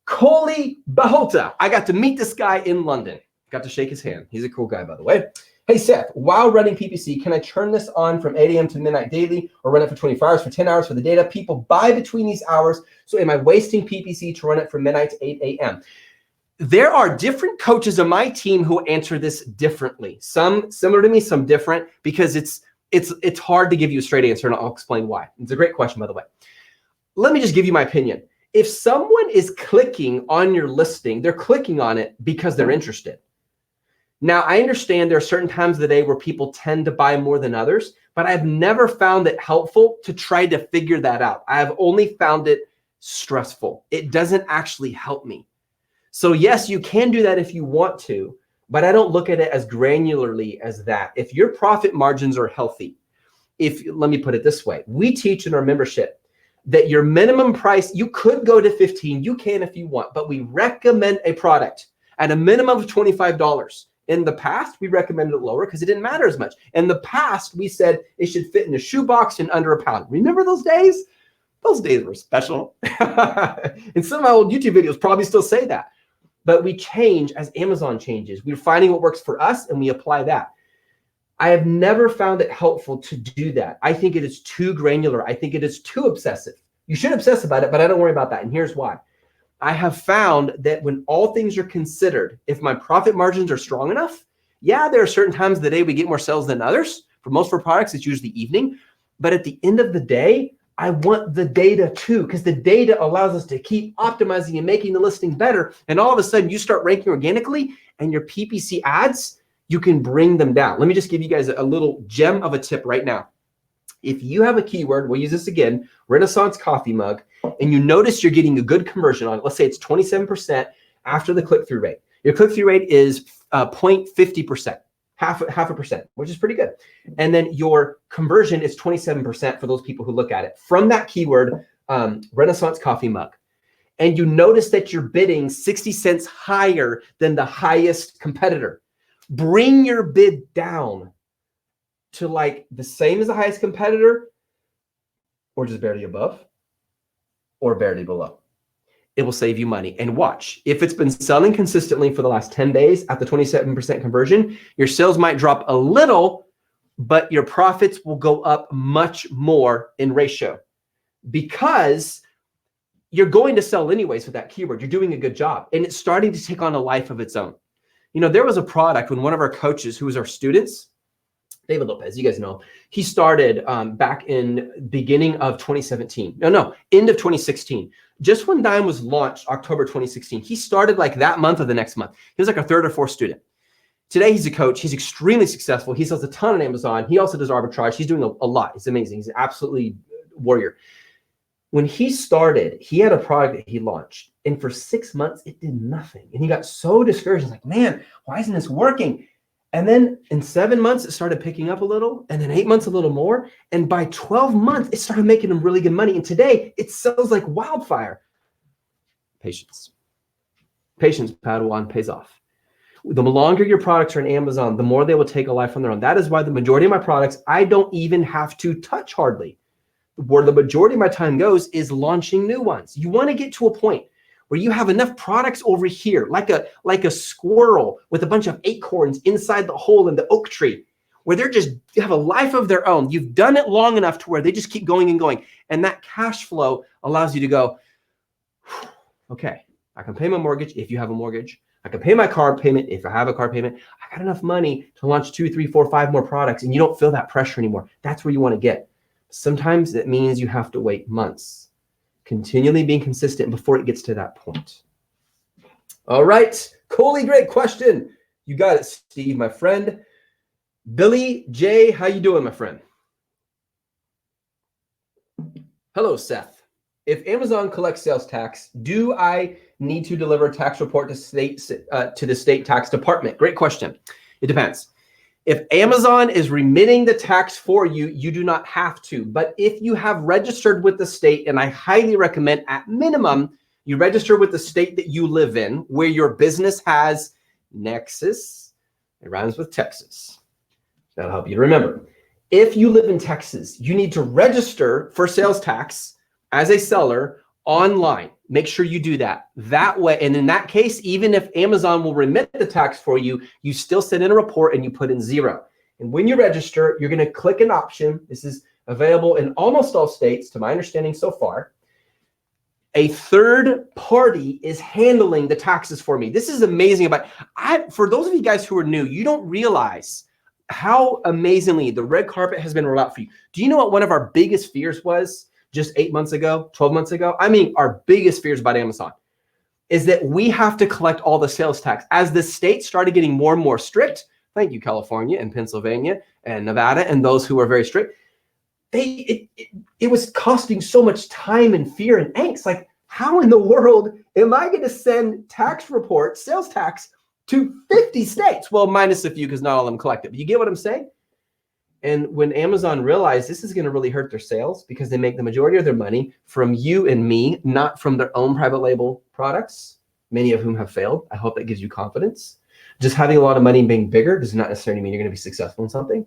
Koli Bahota. I got to meet this guy in London. Got to shake his hand. He's a cool guy, by the way. Hey, Seth, while running PPC, can I turn this on from 8 a.m. to midnight daily or run it for 24 hours for 10 hours for the data? People buy between these hours. So am I wasting PPC to run it from midnight to 8 a.m.? There are different coaches on my team who answer this differently. Some similar to me, some different, because it's hard to give you a straight answer, and I'll explain why. It's a great question, by the way. Let me just give you my opinion. If someone is clicking on your listing, they're clicking on it because they're interested. Now, I understand there are certain times of the day where people tend to buy more than others, but I've never found it helpful to try to figure that out. I've only found it stressful. It doesn't actually help me. So yes, you can do that if you want to, but I don't look at it as granularly as that. If your profit margins are healthy, let me put it this way, we teach in our membership that your minimum price, you could go to 15, you can if you want, but we recommend a product at a minimum of $25. In the past, we recommended it lower because it didn't matter as much. In the past, we said it should fit in a shoebox and under a pound. Remember those days? Those days were special. And some of my old YouTube videos probably still say that. But we change as Amazon changes. We're finding what works for us and we apply that. I have never found it helpful to do that. I think it is too granular. I think it is too obsessive. You should obsess about it, but I don't worry about that. And here's why. I have found that when all things are considered, if my profit margins are strong enough, yeah, there are certain times of the day we get more sales than others. For most of our products, it's usually the evening. But at the end of the day, I want the data too, because the data allows us to keep optimizing and making the listing better. And all of a sudden, you start ranking organically and your PPC ads, you can bring them down. Let me just give you guys a little gem of a tip right now. If you have a keyword, we'll use this again, Renaissance coffee mug, and you notice you're getting a good conversion on it, let's say it's 27% after the click-through rate. Your click-through rate is 0.50%, half a percent, which is pretty good. And then your conversion is 27% for those people who look at it. From that keyword, Renaissance coffee mug, and you notice that you're bidding 60 cents higher than the highest competitor, bring your bid down to like the same as the highest competitor, or just barely above, or barely below. It will save you money. And watch, if it's been selling consistently for the last 10 days at the 27% conversion, your sales might drop a little, but your profits will go up much more in ratio because you're going to sell anyways with that keyword. You're doing a good job and it's starting to take on a life of its own. You know, there was a product when one of our coaches, who was our students, David Lopez, you guys know, he started back in beginning of 2017. End of 2016. Just when Dime was launched, October 2016, he started like that month or the next month. He was like our third or fourth student. Today, he's a coach. He's extremely successful. He sells a ton on Amazon. He also does arbitrage. He's doing a lot. It's amazing. He's an absolutely warrior. When he started, he had a product that he launched. And for 6 months, it did nothing. And he got so discouraged. He's like, man, why isn't this working? And then in 7 months, it started picking up a little. And then 8 months, a little more. And by 12 months, it started making him really good money. And today, it sells like wildfire. Patience. Patience, Padawan, pays off. The longer your products are in Amazon, the more they will take a life on their own. That is why the majority of my products, I don't even have to touch hardly. Where the majority of my time goes is launching new ones. You want to get to a point where you have enough products over here, like a squirrel with a bunch of acorns inside the hole in the oak tree, where they're just have a life of their own. You've done it long enough to where they just keep going and going. And that cash flow allows you to go, okay, I can pay my mortgage if you have a mortgage. I can pay my car payment if I have a car payment. I got enough money to launch 2, 3, 4, 5 more products, and you don't feel that pressure anymore. That's where you want to get. Sometimes it means you have to wait months, continually being consistent before it gets to that point. All right, Coley, great question. You got it, Steve, my friend. Billy J, how you doing, my friend? Hello, Seth. If Amazon collects sales tax, do I need to deliver a tax report to the state tax department? Great question. It depends. If Amazon is remitting the tax for you, you do not have to. But if you have registered with the state, and I highly recommend at minimum, you register with the state that you live in, where your business has nexus. It rhymes with Texas. That'll help you to remember. If you live in Texas, you need to register for sales tax as a seller online. Make sure you do that. That way, and in that case, even if Amazon will remit the tax for you, you still send in a report and you put in 0. And when you register, you're going to click an option. This is available in almost all states, to my understanding so far. A third party is handling the taxes for me. This is amazing. For those of you guys who are new, you don't realize how amazingly the red carpet has been rolled out for you. Do you know what one of our biggest fears was? Just 8 months ago, 12 months ago, I mean, our biggest fears about Amazon is that we have to collect all the sales tax. As the state started getting more and more strict, thank you, California and Pennsylvania and Nevada and those who are very strict, it was costing so much time and fear and angst. Like, how in the world am I going to send tax reports, sales tax, to 50 states? Well, minus a few because not all of them collect it. But you get what I'm saying? And when Amazon realized this is going to really hurt their sales because they make the majority of their money from you and me, not from their own private label products, many of whom have failed. I hope that gives you confidence. Just having a lot of money and being bigger does not necessarily mean you're going to be successful in something.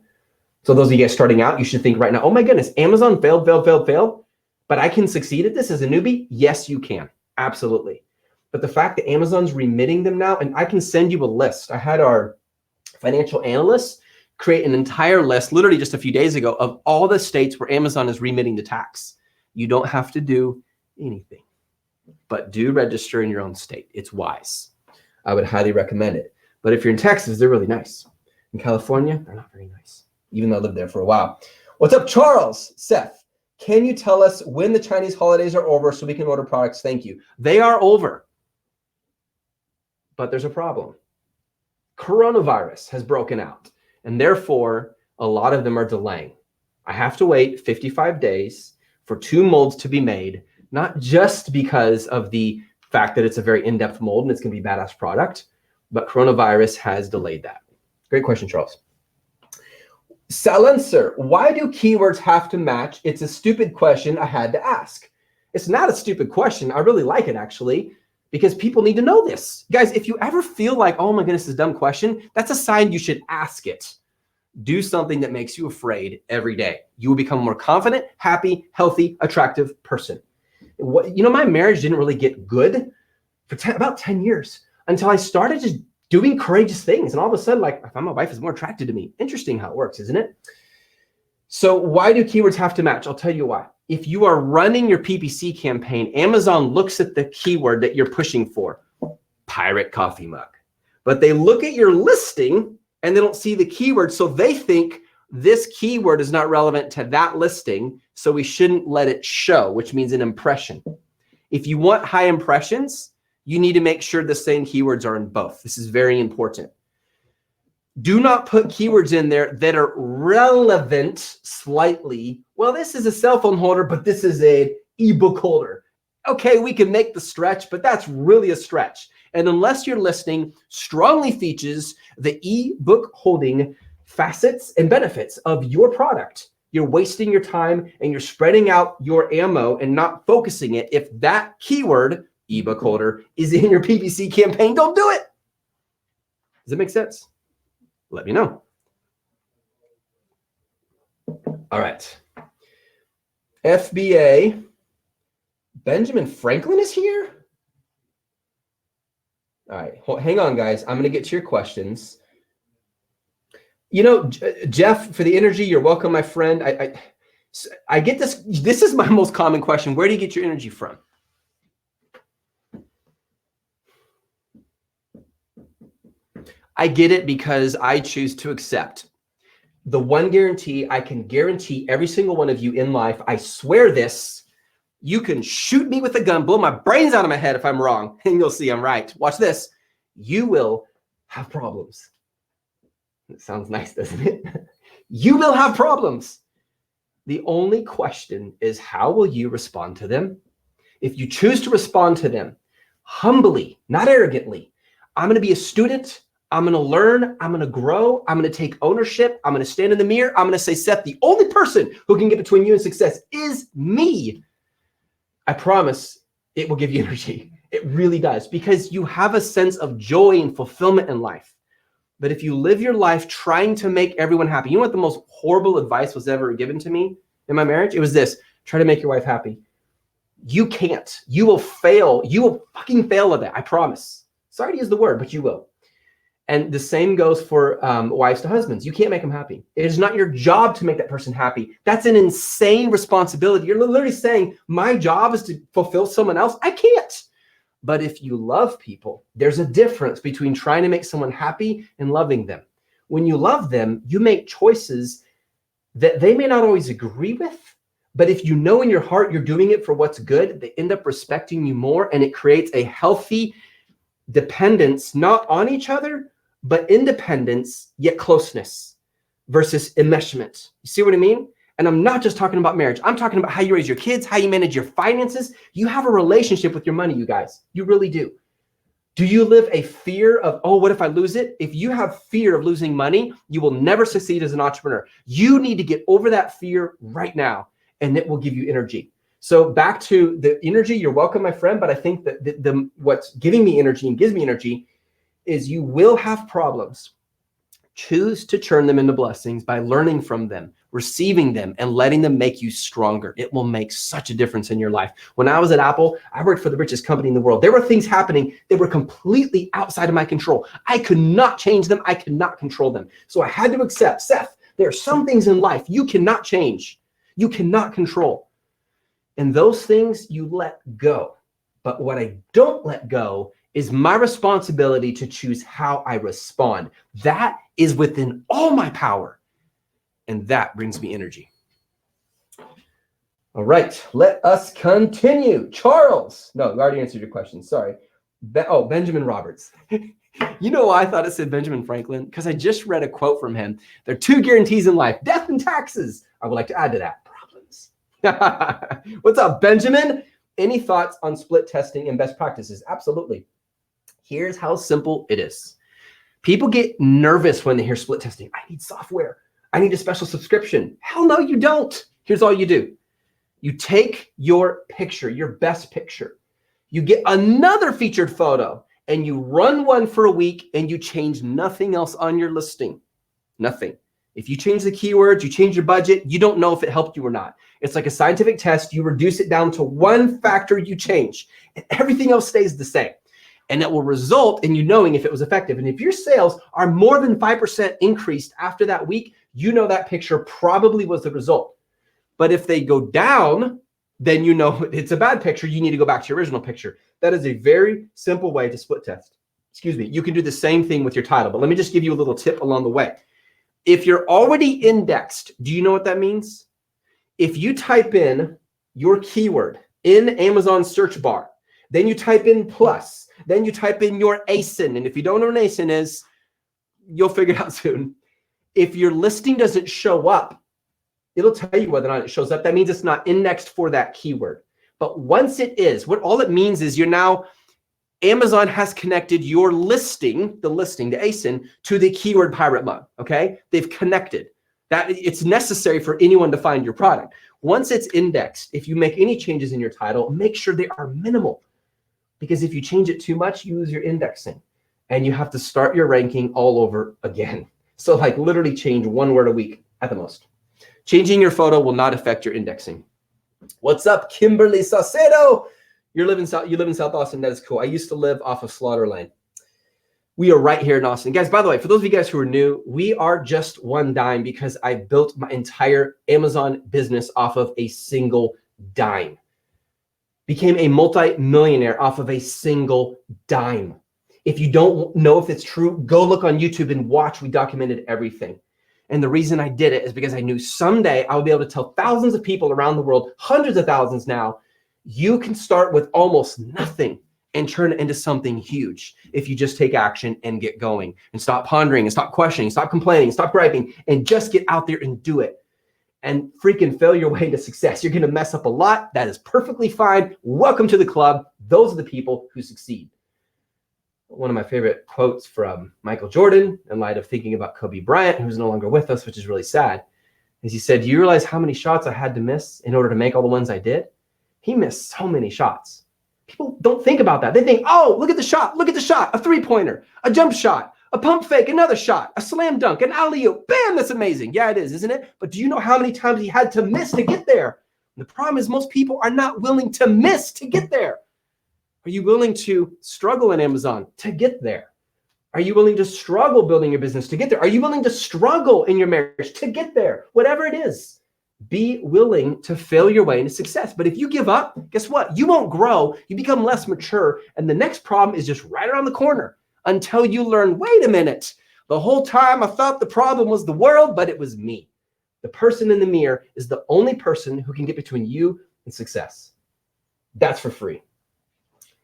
So those of you guys starting out, you should think right now, oh my goodness, Amazon failed, but I can succeed at this as a newbie. Yes, you can. Absolutely. But the fact that Amazon's remitting them now, and I can send you a list. I had our financial analysts create an entire list, literally just a few days ago, of all the states where Amazon is remitting the tax. You don't have to do anything, but do register in your own state. It's wise. I would highly recommend it. But if you're in Texas, they're really nice. In California, they're not very nice, even though I lived there for a while. What's up, Charles? Seth, can you tell us when the Chinese holidays are over so we can order products? Thank you. They are over, but there's a problem. Coronavirus has broken out. And therefore, a lot of them are delaying. I have to wait 55 days for 2 molds to be made, not just because of the fact that it's a very in-depth mold and it's going to be a badass product, but coronavirus has delayed that. Great question, Charles. Silencer, why do keywords have to match? It's a stupid question I had to ask. It's not a stupid question. I really like it, actually, because people need to know this. Guys, if you ever feel like, oh my goodness, this is a dumb question, that's a sign you should ask it. Do something that makes you afraid every day. You will become a more confident, happy, healthy, attractive person. My marriage didn't really get good for about 10 years until I started just doing courageous things. And all of a sudden, like, I find my wife is more attracted to me. Interesting how it works, isn't it? So why do keywords have to match? I'll tell you why. If you are running your PPC campaign, Amazon looks at the keyword that you're pushing for, pirate coffee mug. But they look at your listing and they don't see the keyword. So they think this keyword is not relevant to that listing. So we shouldn't let it show, which means an impression. If you want high impressions, you need to make sure the same keywords are in both. This is very important. Do not put keywords in there that are relevant slightly. Well, this is a cell phone holder, but this is an ebook holder. Okay, we can make the stretch, but that's really a stretch. And unless your listing strongly features the ebook holding facets and benefits of your product, you're wasting your time and you're spreading out your ammo and not focusing it. If that keyword, ebook holder, is in your PPC campaign, don't do it. Does it make sense? Let me know. All right. FBA. Benjamin Franklin is here? All right. Hang on, guys. I'm going to get to your questions. You know, Jeff, for the energy, you're welcome, my friend. I get this. This is my most common question. Where do you get your energy from? I get it because I choose to accept. The one guarantee, I can guarantee every single one of you in life, I swear this, you can shoot me with a gun, blow my brains out of my head if I'm wrong, and you'll see I'm right. Watch this. You will have problems. It sounds nice, doesn't it? You will have problems. The only question is, how will you respond to them? If you choose to respond to them humbly, not arrogantly, I'm going to be a student. I'm going to learn. I'm going to grow. I'm going to take ownership. I'm going to stand in the mirror. I'm going to say, Seth, the only person who can get between you and success is me. I promise it will give you energy. It really does, because you have a sense of joy and fulfillment in life. But if you live your life trying to make everyone happy, you know what the most horrible advice was ever given to me in my marriage? It was this: try to make your wife happy. You can't. You will fail. You will fucking fail at that. I promise. Sorry to use the word, but you will. And the same goes for wives to husbands. You can't make them happy. It is not your job to make that person happy. That's an insane responsibility. You're literally saying, my job is to fulfill someone else. I can't. But if you love people, there's a difference between trying to make someone happy and loving them. When you love them, you make choices that they may not always agree with. But if you know in your heart you're doing it for what's good, they end up respecting you more, and it creates a healthy dependence, not on each other, but independence, yet closeness versus enmeshment. You see what I mean? And I'm not just talking about marriage. I'm talking about how you raise your kids, how you manage your finances. You have a relationship with your money, you guys. You really do. Do you live a fear of, oh, what if I lose it? If you have fear of losing money, you will never succeed as an entrepreneur. You need to get over that fear right now, and it will give you energy. So back to the energy, you're welcome, my friend. But I think that what's giving me energy and gives me energy is you will have problems. Choose to turn them into blessings by learning from them, receiving them, and letting them make you stronger. It will make such a difference in your life. When I was at Apple, I worked for the richest company in the world. There were things happening that were completely outside of my control. I could not change them. I could not control them. So I had to accept, Seth, there are some things in life you cannot change. You cannot control. And those things you let go. But what I don't let go is my responsibility to choose how I respond. That is within all my power. And that brings me energy. All right, let us continue. Charles. No, you already answered your question. Sorry. Benjamin Roberts. You know why I thought it said Benjamin Franklin? Because I just read a quote from him. There are two guarantees in life: death and taxes. I would like to add to that: problems. What's up, Benjamin? Any thoughts on split testing and best practices? Absolutely. Here's how simple it is. People get nervous when they hear split testing. I need software. I need a special subscription. Hell no, you don't. Here's all you do. You take your picture, your best picture. You get another featured photo and you run one for a week and you change nothing else on your listing. Nothing. If you change the keywords, you change your budget, you don't know if it helped you or not. It's like a scientific test. You reduce it down to one factor you change and everything else stays the same. And it will result in you knowing if it was effective. And if your sales are more than 5% increased after that week, you know that picture probably was the result. But if they go down, then you know it's a bad picture. You need to go back to your original picture. That is a very simple way to split test. Excuse me. You can do the same thing with your title, but let me just give you a little tip along the way. If you're already indexed, do you know what that means? If you type in your keyword in Amazon search bar, then you type in plus, then you type in your ASIN. And if you don't know what an ASIN is, you'll figure it out soon. If your listing doesn't show up, it'll tell you whether or not it shows up. That means it's not indexed for that keyword. But once it is, what all it means is you're now, Amazon has connected your listing, the ASIN, to the keyword pirate mug, okay? They've connected. That it's necessary for anyone to find your product. Once it's indexed, if you make any changes in your title, make sure they are minimal. Because if you change it too much, you lose your indexing. And you have to start your ranking all over again. So like literally change one word a week at the most. Changing your photo will not affect your indexing. What's up, Kimberly Saucedo? You live in South Austin. That is cool. I used to live off of Slaughter Lane. We are right here in Austin. Guys, by the way, for those of you guys who are new, we are just one dime because I built my entire Amazon business off of a single dime. Became a multi-millionaire off of a single dime. If you don't know if it's true, go look on YouTube and watch. We documented everything. And the reason I did it is because I knew someday I would be able to tell thousands of people around the world, hundreds of thousands now, you can start with almost nothing and turn it into something huge if you just take action and get going and stop pondering and stop questioning, stop complaining, stop griping, and just get out there and do it. And freaking fail your way into success. You're going to mess up a lot. That is perfectly fine. Welcome to the club. Those are the people who succeed. One of my favorite quotes from Michael Jordan, in light of thinking about Kobe Bryant, who's no longer with us, which is really sad, is he said, "Do you realize how many shots I had to miss in order to make all the ones I did?" He missed so many shots. People don't think about that. They think, oh, look at the shot, a three-pointer, a jump shot, a pump fake, another shot, a slam dunk, an alley-oop. Bam, that's amazing. Yeah, it is, isn't it? But do you know how many times he had to miss to get there? And the problem is most people are not willing to miss to get there. Are you willing to struggle in Amazon to get there? Are you willing to struggle building your business to get there? Are you willing to struggle in your marriage to get there? Whatever it is, be willing to fail your way into success. But if you give up, guess what? You won't grow. You become less mature. And the next problem is just right around the corner until you learn, wait a minute. The whole time I thought the problem was the world, but it was me. The person in the mirror is the only person who can get between you and success. That's for free.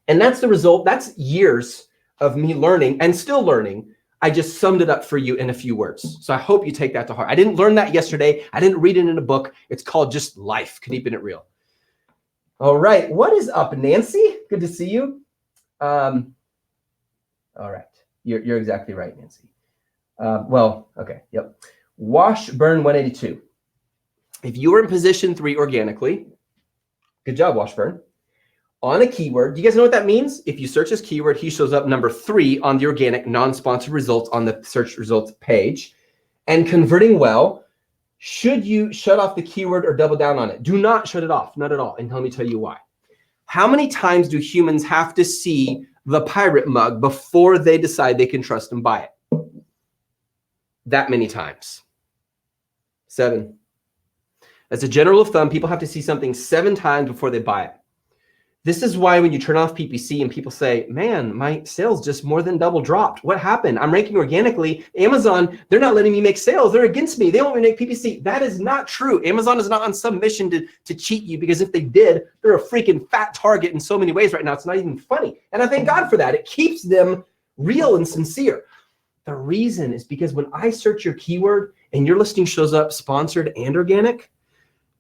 And that's the result. That's years of me learning and still learning. I just summed it up for you in a few words. So I hope you take that to heart. I didn't learn that yesterday. I didn't read it in a book. It's called just life, keeping it real. All right. What is up, Nancy? Good to see you. All right. You're exactly right, Nancy. Okay. Yep. Washburn 182. If you are in position 3 organically, good job, Washburn. On a keyword, do you guys know what that means? If you search this keyword, he shows up number 3 on the organic non-sponsored results on the search results page. And converting well, should you shut off the keyword or double down on it? Do not shut it off, not at all. And let me tell you why. How many times do humans have to see the pirate mug before they decide they can trust and buy it? That many times. 7. As a general of thumb, people have to see something 7 times before they buy it. This is why when you turn off PPC and people say, man, my sales just more than double dropped. What happened? I'm ranking organically. Amazon, they're not letting me make sales. They're against me. They want me to make PPC. That is not true. Amazon is not on some mission to cheat you, because if they did, they're a freaking fat target in so many ways right now. It's not even funny. And I thank God for that. It keeps them real and sincere. The reason is because when I search your keyword and your listing shows up sponsored and organic,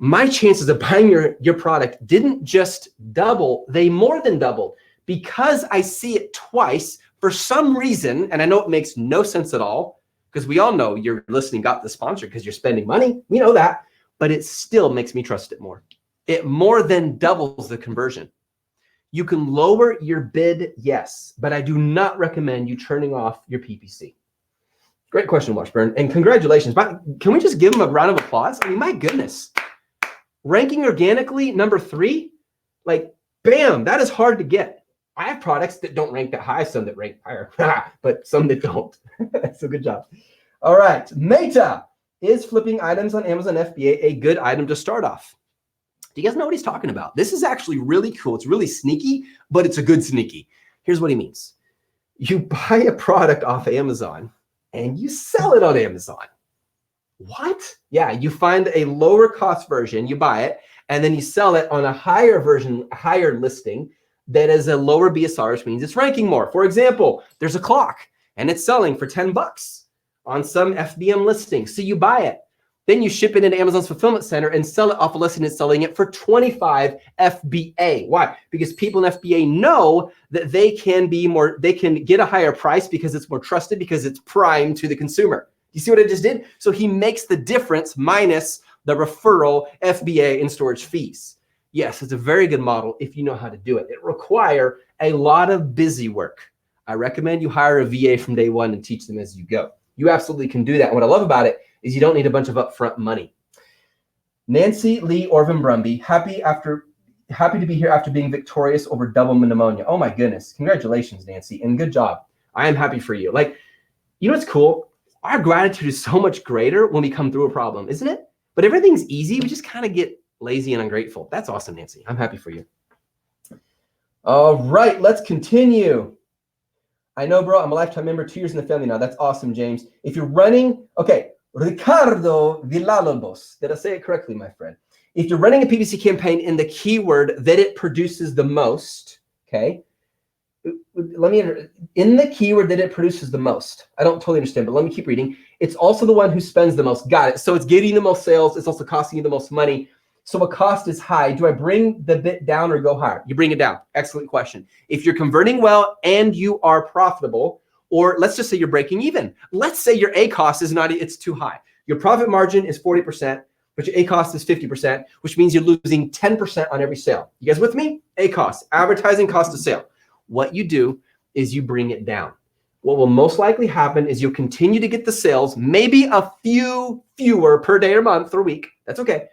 my chances of buying your product didn't just double, they more than doubled, because I see it twice for some reason. And I know it makes no sense at all, because we all know your listing got the sponsor because you're spending money. We know that, but it still makes me trust it more. It more than doubles the conversion. You can lower your bid, yes, but I do not recommend you turning off your PPC. Great question, Washburn, and congratulations. But can we just give him a round of applause? I mean, my goodness. Ranking organically, number 3, like, bam, that is hard to get. I have products that don't rank that high, some that rank higher, but some that don't. So good job. All right, Meta. Is flipping items on Amazon FBA a good item to start off? Do you guys know what he's talking about? This is actually really cool. It's really sneaky, but it's a good sneaky. Here's what he means. You buy a product off Amazon and you sell it on Amazon. What? Yeah, you find a lower cost version, you buy it, and then you sell it on a higher version, a higher listing that is a lower BSR, which means it's ranking more. For example, there's a clock and it's selling for 10 bucks. On some FBM listing. So you buy it, then you ship it into Amazon's fulfillment center and sell it off a listing and selling it for 25 FBA. Why? Because people in FBA know that they can get a higher price because it's more trusted, because it's prime to the consumer. You see what I just did? So he makes the difference minus the referral, FBA, and storage fees. Yes, it's a very good model if you know how to do it. It requires a lot of busy work. I recommend you hire a VA from day one and teach them as you go. You absolutely can do that. And what I love about it is you don't need a bunch of upfront money. Nancy Lee Orvin Brumby, happy to be here after being victorious over double pneumonia. Oh my goodness. Congratulations, Nancy, and good job. I am happy for you. Like, you know what's cool? Our gratitude is so much greater when we come through a problem, isn't it? But everything's easy. We just kind of get lazy and ungrateful. That's awesome, Nancy. I'm happy for you. All right, let's continue. I know, bro, I'm a lifetime member, 2 years in the family now. That's awesome, James. If you're running, okay, Ricardo Villalobos. Did I say it correctly, my friend? If you're running a PPC campaign in the keyword that it produces the most, okay, in the keyword that it produces the most, I don't totally understand, but let me keep reading. It's also the one who spends the most. Got it. So it's getting the most sales. It's also costing you the most money. So a cost is high. Do I bring the bit down or go higher? You bring it down. Excellent question. If you're converting well and you are profitable, or let's just say you're breaking even. Let's say your A cost is not, it's too high. Your profit margin is 40%, but your A cost is 50%, which means you're losing 10% on every sale. You guys with me? A cost, advertising cost of sale. What you do is you bring it down. What will most likely happen is you'll continue to get the sales, maybe a few fewer per day or month or week. That's okay.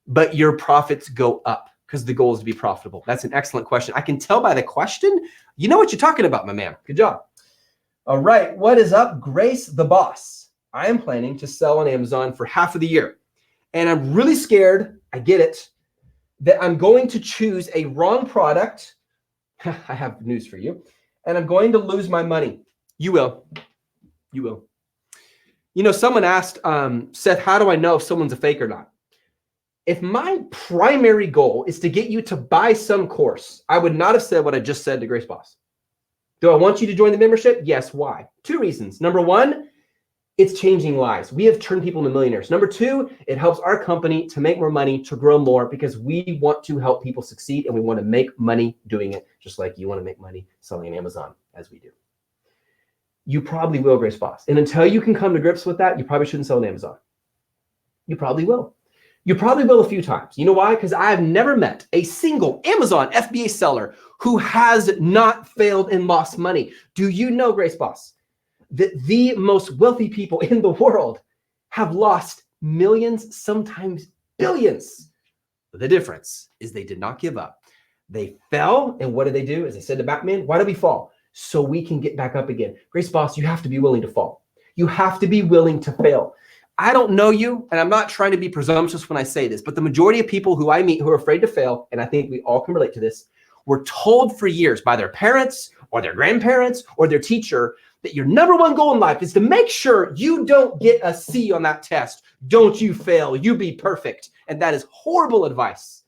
But your profits go up because the goal is to be profitable. That's an excellent question. I can tell by the question, you know what you're talking about, my man. Good job. All right, what is up? Grace the Boss. I am planning to sell on Amazon for half of the year. And I'm really scared, I get it, that I'm going to choose a wrong product. I have news for you. And I'm going to lose my money. You will. You will. You know, someone asked, Seth, how do I know if someone's a fake or not? If my primary goal is to get you to buy some course, I would not have said what I just said to Grace Boss. Do I want you to join the membership? Yes. Why? 2 reasons. Number 1, it's changing lives. We have turned people into millionaires. Number 2, it helps our company to make more money, to grow more, because we want to help people succeed and we want to make money doing it, just like you want to make money selling on Amazon as we do. You probably will, Grace Boss. And until you can come to grips with that, you probably shouldn't sell on Amazon. You probably will. You probably will a few times. You know why? Because I've never met a single Amazon FBA seller who has not failed and lost money. Do you know, Grace Boss, that the most wealthy people in the world have lost millions, sometimes billions? The difference is they did not give up. They fell, and what did they do? As I said to Batman, why do we fall? So we can get back up again. Grace Boss, you have to be willing to fall. You have to be willing to fail. I don't know you, and I'm not trying to be presumptuous when I say this, but the majority of people who I meet who are afraid to fail, and I think we all can relate to this, were told for years by their parents or their grandparents or their teacher that your number one goal in life is to make sure you don't get a C on that test. Don't you fail. You be perfect. And that is horrible advice,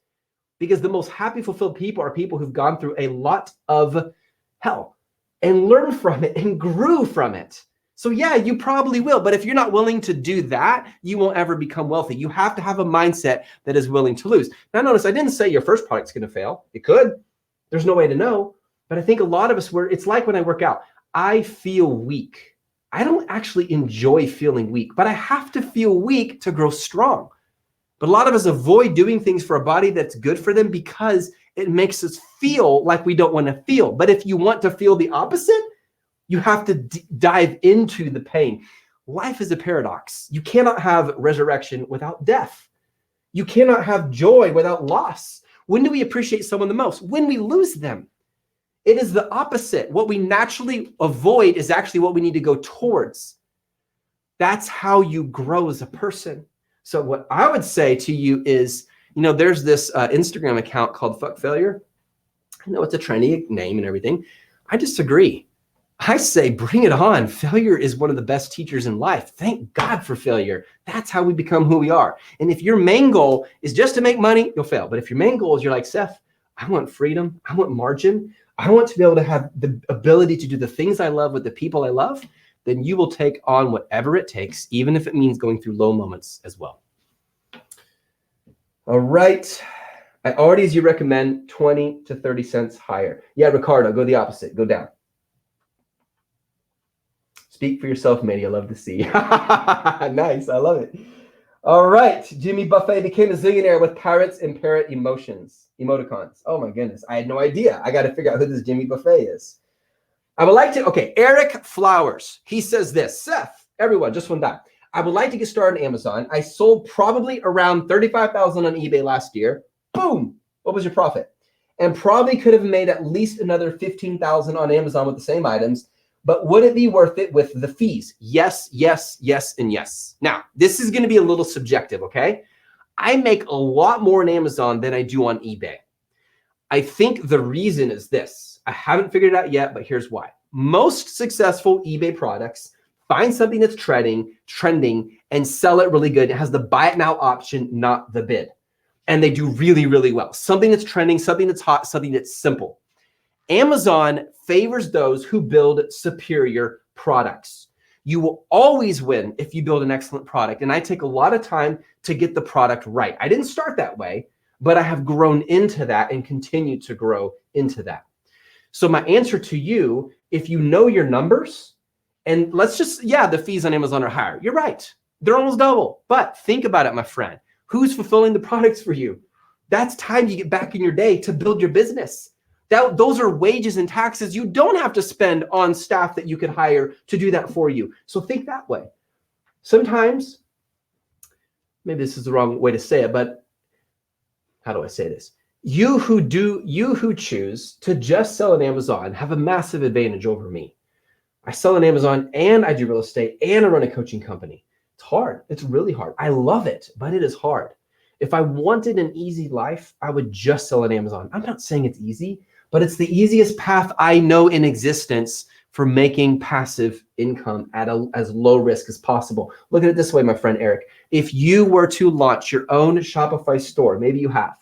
because the most happy, fulfilled people are people who've gone through a lot of hell and learned from it and grew from it. So yeah, you probably will. But if you're not willing to do that, you won't ever become wealthy. You have to have a mindset that is willing to lose. Now notice, I didn't say your first product's going to fail. It could. There's no way to know. But I think a lot of us, it's like when I work out, I feel weak. I don't actually enjoy feeling weak, but I have to feel weak to grow strong. But a lot of us avoid doing things for a body that's good for them because it makes us feel like we don't want to feel. But if you want to feel the opposite, you have to dive into the pain. Life is a paradox. You cannot have resurrection without death. You cannot have joy without loss. When do we appreciate someone the most? When we lose them. It is the opposite. What we naturally avoid is actually what we need to go towards. That's how you grow as a person. So what I would say to you is, there's this Instagram account called Fuck Failure. I know it's a trendy name and everything. I disagree. I say, bring it on. Failure is one of the best teachers in life. Thank God for failure. That's how we become who we are. And if your main goal is just to make money, you'll fail. But if your main goal is, you're like, Seth, I want freedom. I want margin. I want to be able to have the ability to do the things I love with the people I love, then you will take on whatever it takes, even if it means going through low moments as well. All right. I already, as you recommend, 20 to 30 cents higher. Yeah, Ricardo, go the opposite. Go down. Speak for yourself, matey. I love to see. Nice. I love it. All right. Jimmy Buffett became a zillionaire with parrots and parrot emoticons. Oh, my goodness. I had no idea. I got to figure out who this Jimmy Buffett is. I would like to, okay, Eric Flowers. He says this, Seth, everyone, just one time. I would like to get started on Amazon. I sold probably around 35,000 on eBay last year. Boom. What was your profit? And probably could have made at least another 15,000 on Amazon with the same items. But would it be worth it with the fees? Yes, yes, yes, and yes. Now, this is going to be a little subjective, okay? I make a lot more on Amazon than I do on eBay. I think the reason is this. I haven't figured it out yet, but here's why. Most successful eBay products find something that's trending, and sell it really good. It has the buy it now option, not the bid. And they do really, really well. Something that's trending, something that's hot, something that's simple. Amazon favors those who build superior products. You will always win if you build an excellent product. And I take a lot of time to get the product right. I didn't start that way, but I have grown into that and continue to grow into that. So my answer to you, if you know your numbers, and let's just, yeah, the fees on Amazon are higher. You're right. They're almost double. But think about it, my friend. Who's fulfilling the products for you? That's time you get back in your day to build your business. Those are wages and taxes you don't have to spend on staff that you could hire to do that for you. So think that way. Sometimes, maybe this is the wrong way to say it, but how do I say this? You who choose to just sell on Amazon have a massive advantage over me. I sell on Amazon and I do real estate and I run a coaching company. It's hard. It's really hard. I love it, but it is hard. If I wanted an easy life, I would just sell on Amazon. I'm not saying it's easy, but it's the easiest path I know in existence for making passive income at as low risk as possible. Look at it this way, my friend Eric. If you were to launch your own Shopify store, maybe you have,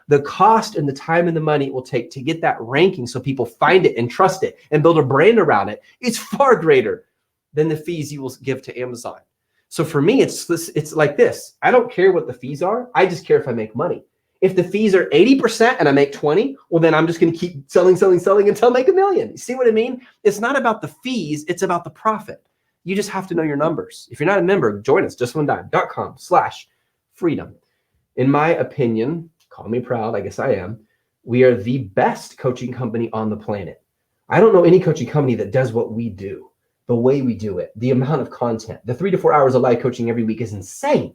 the cost and the time and the money it will take to get that ranking so people find it and trust it and build a brand around it, it's far greater than the fees you will give to Amazon. So for me, it's like this. I don't care what the fees are. I just care if I make money. If the fees are 80% and I make 20, well, then I'm just going to keep selling until I make $1 million. You see what I mean? It's not about the fees. It's about the profit. You just have to know your numbers. If you're not a member, join us, justonedime.com/freedom. In my opinion, call me proud, I guess I am, we are the best coaching company on the planet. I don't know any coaching company that does what we do, the way we do it, the amount of content. The 3 to 4 hours of live coaching every week is insane.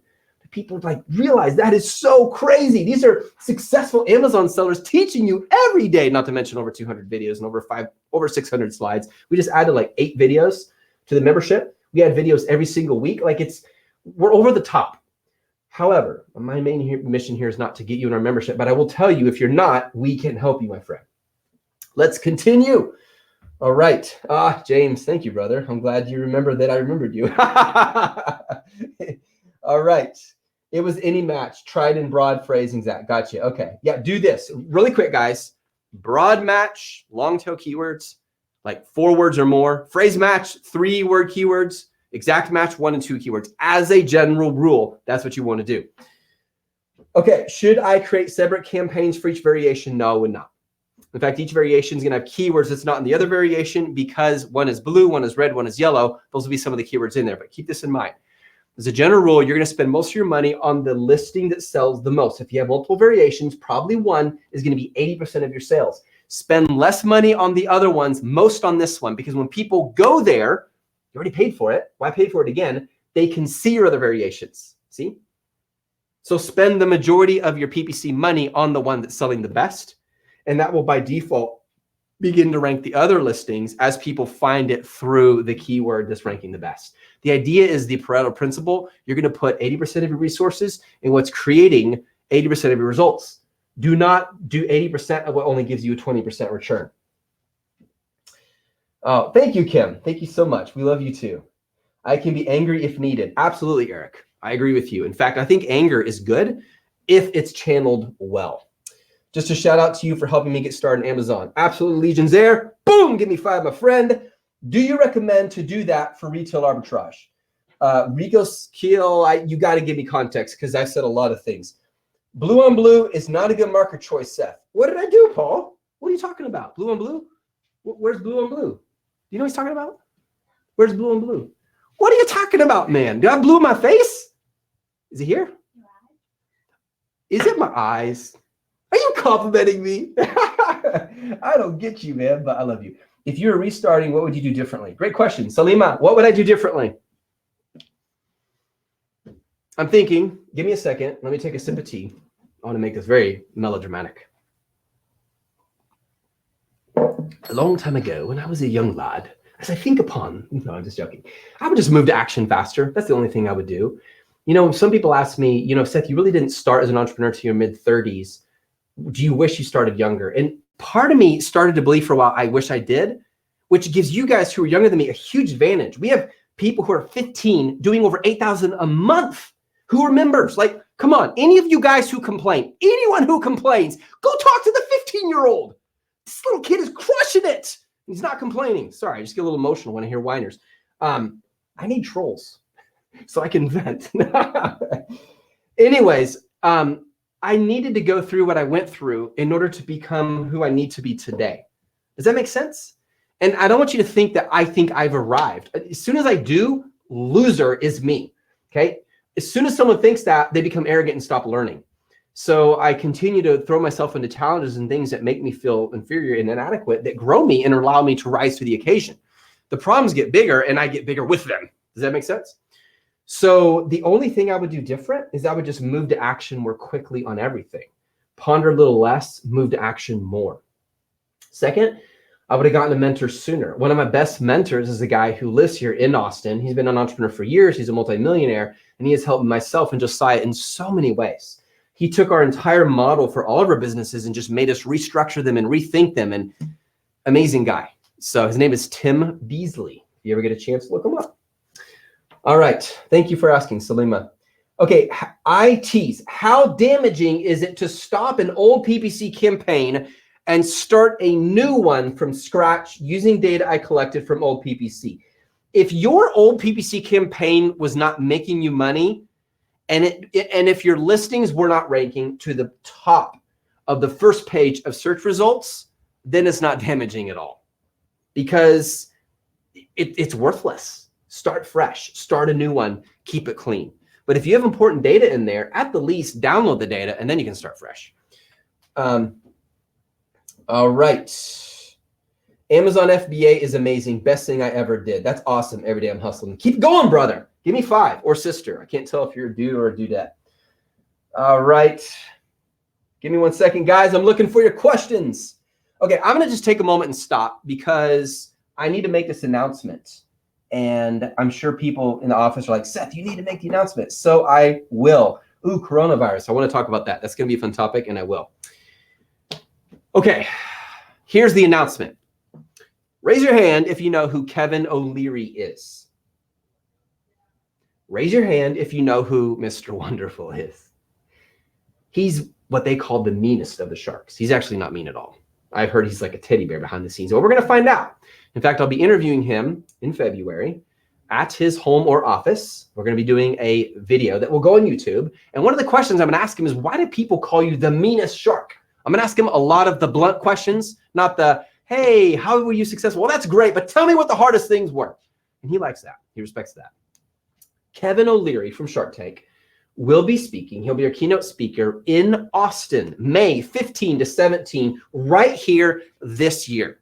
People realize that is so crazy. These are successful Amazon sellers teaching you every day, not to mention over 200 videos and over 600 slides. We just added 8 videos to the membership. We add videos every single week. We're over the top. However, my main mission here is not to get you in our membership, but I will tell you, if you're not, we can help you, my friend. Let's continue. All right. James, thank you, brother. I'm glad you remember that I remembered you. All right. It was any match, tried and broad phrasing, Zach. Gotcha. Okay. Yeah, do this really quick, guys. Broad match, long tail keywords, 4 words or more. Phrase match, 3-word keywords. Exact match, 1 and 2 keywords. As a general rule, that's what you want to do. Okay. Should I create separate campaigns for each variation? No, I would not. In fact, each variation is going to have keywords that's not in the other variation because one is blue, one is red, one is yellow. Those will be some of the keywords in there, but keep this in mind. As a general rule, you're going to spend most of your money on the listing that sells the most. If you have multiple variations, probably one is going to be 80% of your sales. Spend less money on the other ones, most on this one, because when people go there, you already paid for it. Why pay for it again? They can see your other variations. See? So spend the majority of your PPC money on the one that's selling the best, and that will by default begin to rank the other listings as people find it through the keyword that's ranking the best. The idea is the Pareto Principle. You're going to put 80% of your resources in what's creating 80% of your results. Do not do 80% of what only gives you a 20% return. Oh, thank you, Kim. Thank you so much. We love you too. I can be angry if needed. Absolutely, Eric. I agree with you. In fact, I think anger is good if it's channeled well. Just a shout out to you for helping me get started on Amazon. Absolutely, Legion's there. Boom, give me 5, my friend. Do you recommend to do that for retail arbitrage? Rico Skill, you got to give me context because I've said a lot of things. Blue on blue is not a good marker choice, Seth. What did I do, Paul? What are you talking about? Blue on blue? Where's blue on blue? Do you know what he's talking about? Where's blue on blue? What are you talking about, man? Do I have blue in my face? Is it here? Is it my eyes? Are you complimenting me? I don't get you, man, but I love you. If you were restarting, what would you do differently? Great question. Salima, what would I do differently? I'm thinking, give me a second. Let me take a sip of tea. I want to make this very melodramatic. A long time ago, when I was a young lad, as I think upon, no, I'm just joking. I would just move to action faster. That's the only thing I would do. You know, some people ask me, you know, Seth, you really didn't start as an entrepreneur to your mid-30s. Do you wish you started younger? And part of me started to believe for a while, I wish I did, which gives you guys who are younger than me a huge advantage. We have people who are 15 doing over 8,000 a month who are members. Like, come on, any of you guys who complain, anyone who complains, go talk to the 15-year-old. This little kid is crushing it. He's not complaining. Sorry, I just get a little emotional when I hear whiners. I need trolls so I can vent. Anyways, I needed to go through what I went through in order to become who I need to be today. Does that make sense? And I don't want you to think that I think I've arrived. As soon as I do, loser is me, okay? As soon as someone thinks that, they become arrogant and stop learning. So I continue to throw myself into challenges and things that make me feel inferior and inadequate, that grow me and allow me to rise to the occasion. The problems get bigger and I get bigger with them. Does that make sense? So the only thing I would do different is I would just move to action more quickly on everything. Ponder a little less, move to action more. Second, I would have gotten a mentor sooner. One of my best mentors is a guy who lives here in Austin. He's been an entrepreneur for years. He's a multimillionaire, and he has helped myself and Josiah in so many ways. He took our entire model for all of our businesses and just made us restructure them and rethink them. And amazing guy. So his name is Tim Beasley. If you ever get a chance, look him up. All right. Thank you for asking, Salima. Okay. I tease. How damaging is it to stop an old PPC campaign and start a new one from scratch using data I collected from old PPC? If your old PPC campaign was not making you money, and if your listings were not ranking to the top of the first page of search results, then it's not damaging at all, because it's worthless. Start fresh, start a new one, keep it clean. But if you have important data in there, at the least download the data and then you can start fresh. All right. Amazon FBA is amazing. Best thing I ever did. That's awesome. Every day I'm hustling. Keep going, brother. Give me 5, or sister. I can't tell if you're a dude or a dudette. All right. Give me 1 second, guys. I'm looking for your questions. Okay, I'm going to just take a moment and stop because I need to make this announcement. And I'm sure people in the office are like, Seth, you need to make the announcement. So I will. Ooh, coronavirus. I want to talk about that. That's going to be a fun topic, and I will. Okay, here's the announcement. Raise your hand if you know who Kevin O'Leary is. Raise your hand if you know who Mr. Wonderful is. He's what they call the meanest of the sharks. He's actually not mean at all. I've heard he's like a teddy bear behind the scenes. Well, we're going to find out. In fact, I'll be interviewing him in February at his home or office. We're going to be doing a video that will go on YouTube. And one of the questions I'm going to ask him is, why do people call you the meanest shark? I'm going to ask him a lot of the blunt questions, not the, hey, how were you successful? Well, that's great, but tell me what the hardest things were. And he likes that. He respects that. Kevin O'Leary from Shark Tank will be speaking. He'll be our keynote speaker in Austin, May 15 to 17, right here this year.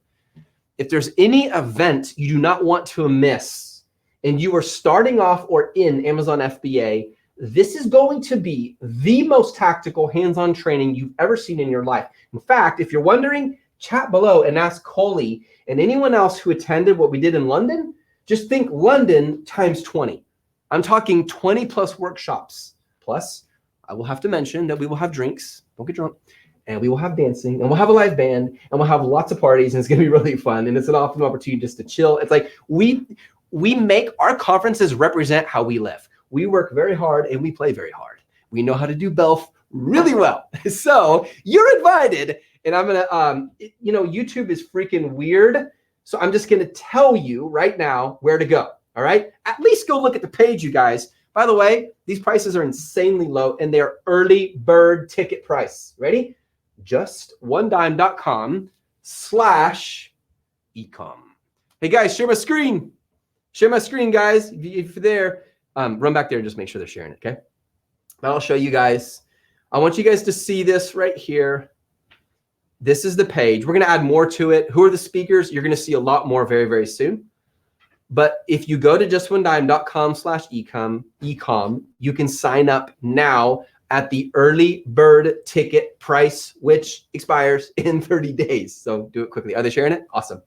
If there's any event you do not want to miss, and you are starting off or in Amazon FBA, this is going to be the most tactical hands-on training you've ever seen in your life. In fact, if you're wondering, chat below and ask Coley and anyone else who attended what we did in London. Just think London times 20. I'm talking 20 plus workshops. Plus, I will have to mention that we will have drinks. Don't get drunk. And we will have dancing, and we'll have a live band, and we'll have lots of parties, and it's going to be really fun. And it's an awesome opportunity just to chill. It's like we make our conferences represent how we live. We work very hard, and we play very hard. We know how to do both really well. So you're invited. And I'm going to, YouTube is freaking weird. So I'm just going to tell you right now where to go. All right. At least go look at the page, you guys. By the way, these prices are insanely low, and they're early bird ticket price. Ready? justonedime.com/ecom. Hey guys, share my screen. Share my screen, guys. If you're there, run back there and just make sure they're sharing it, okay? But I'll show you guys. I want you guys to see this right here. This is the page. We're going to add more to it. Who are the speakers? You're going to see a lot more very, very soon. But if you go to justonedime.com/ecom, you can sign up now at the early bird ticket price, which expires in 30 days. So do it quickly. Are they sharing it? Awesome.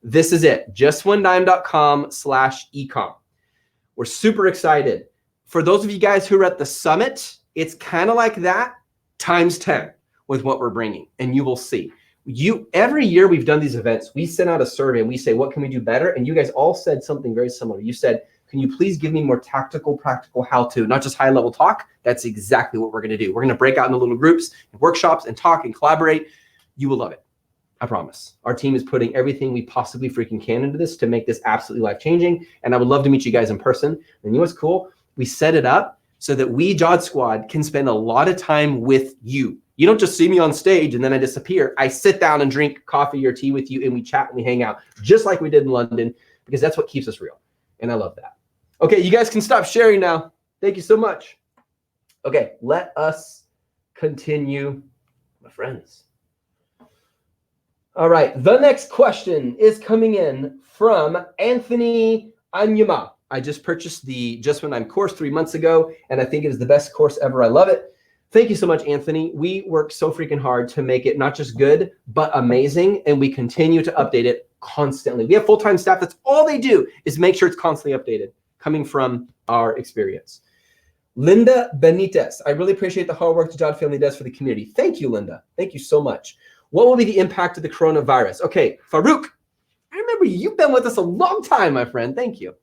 This is it. justonedime.com/ecom. We're super excited. For those of you guys who are at the summit, it's kind of like that times 10 with what we're bringing, and you will see. Every year we've done these events, we send out a survey and we say, what can we do better? And you guys all said something very similar. You said, can you please give me more tactical, practical how-to, not just high-level talk? That's exactly what we're going to do. We're going to break out into little groups and workshops and talk and collaborate. You will love it. I promise. Our team is putting everything we possibly freaking can into this to make this absolutely life-changing. And I would love to meet you guys in person. And you know what's cool? We set it up so that we, Jod Squad, can spend a lot of time with you. You don't just see me on stage and then I disappear. I sit down and drink coffee or tea with you, and we chat and we hang out, just like we did in London, because that's what keeps us real. And I love that. Okay, you guys can stop sharing now. Thank you so much. Okay, let us continue, my friends. All right, the next question is coming in from Anthony Anyama. I just purchased the Just When I'm course 3 months ago, and I think it is the best course ever. I love it. Thank you so much, Anthony. We work so freaking hard to make it not just good, but amazing, and we continue to update it constantly. We have full-time staff. That's all they do is make sure it's constantly updated, coming from our experience. Linda Benitez. I really appreciate the hard work the Jod family does for the community. Thank you, Linda. Thank you so much. What will be the impact of the coronavirus? Okay, Farouk, I remember you've been with us a long time, my friend. Thank you.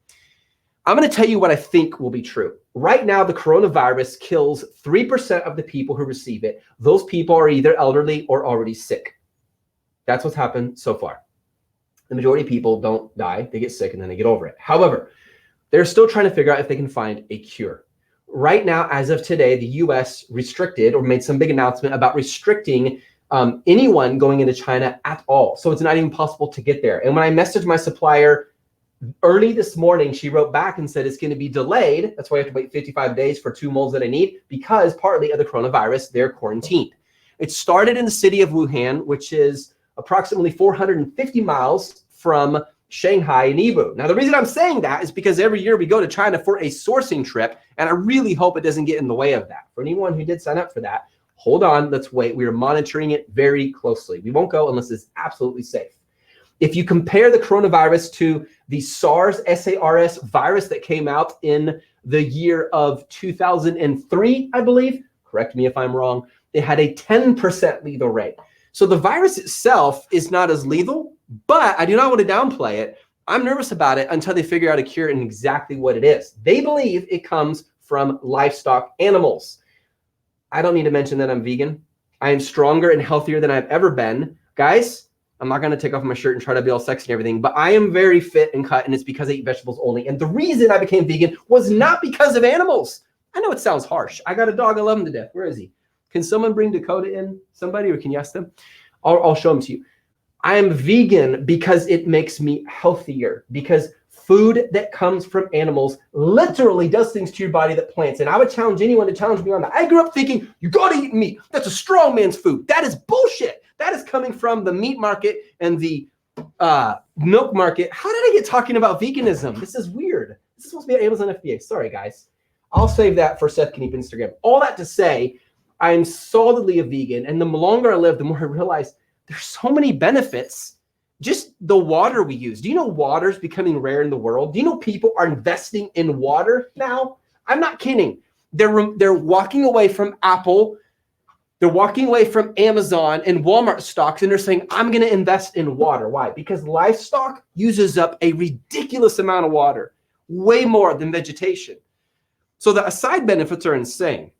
I'm going to tell you what I think will be true. Right now, the coronavirus kills 3% of the people who receive it. Those people are either elderly or already sick. That's what's happened so far. The majority of people don't die. They get sick and then they get over it. However, they're still trying to figure out if they can find a cure. Right now, as of today, the US restricted or made some big announcement about restricting anyone going into China at all. So it's not even possible to get there. And when I messaged my supplier early this morning, she wrote back and said it's going to be delayed. That's why I have to wait 55 days for 2 molds that I need, because partly of the coronavirus, they're quarantined. It started in the city of Wuhan, which is approximately 450 miles from Shanghai and Yiwu. Now, the reason I'm saying that is because every year we go to China for a sourcing trip, and I really hope it doesn't get in the way of that. For anyone who did sign up for that, hold on, let's wait. We are monitoring it very closely. We won't go unless it's absolutely safe. If you compare the coronavirus to the SARS virus that came out in the year of 2003, I believe, correct me if I'm wrong, it had a 10% lethal rate. So the virus itself is not as lethal, but I do not want to downplay it. I'm nervous about it until they figure out a cure and exactly what it is. They believe it comes from livestock animals. I don't need to mention that I'm vegan. I am stronger and healthier than I've ever been. Guys, I'm not going to take off my shirt and try to be all sexy and everything, but I am very fit and cut, and it's because I eat vegetables only. And the reason I became vegan was not because of animals. I know it sounds harsh. I got a dog. I love him to death. Where is he? Can someone bring Dakota in? Somebody, or can you ask them? I'll show him to you. I am vegan because it makes me healthier, because food that comes from animals literally does things to your body that plants. And I would challenge anyone to challenge me on that. I grew up thinking, you got to eat meat. That's a strong man's food. That is bullshit. That is coming from the meat market and the milk market. How did I get talking about veganism? This is weird. This is supposed to be Amazon FBA. Sorry, guys. I'll save that for Seth Keep Instagram. All that to say, I am solidly a vegan. And the longer I live, the more I realize there's so many benefits. Just the water we use. Do you know water's becoming rare in the world? Do you know people are investing in water now? I'm not kidding. They're walking away from Apple. They're walking away from Amazon and Walmart stocks, and they're saying, I'm going to invest in water. Why? Because livestock uses up a ridiculous amount of water, way more than vegetation. So the side benefits are insane.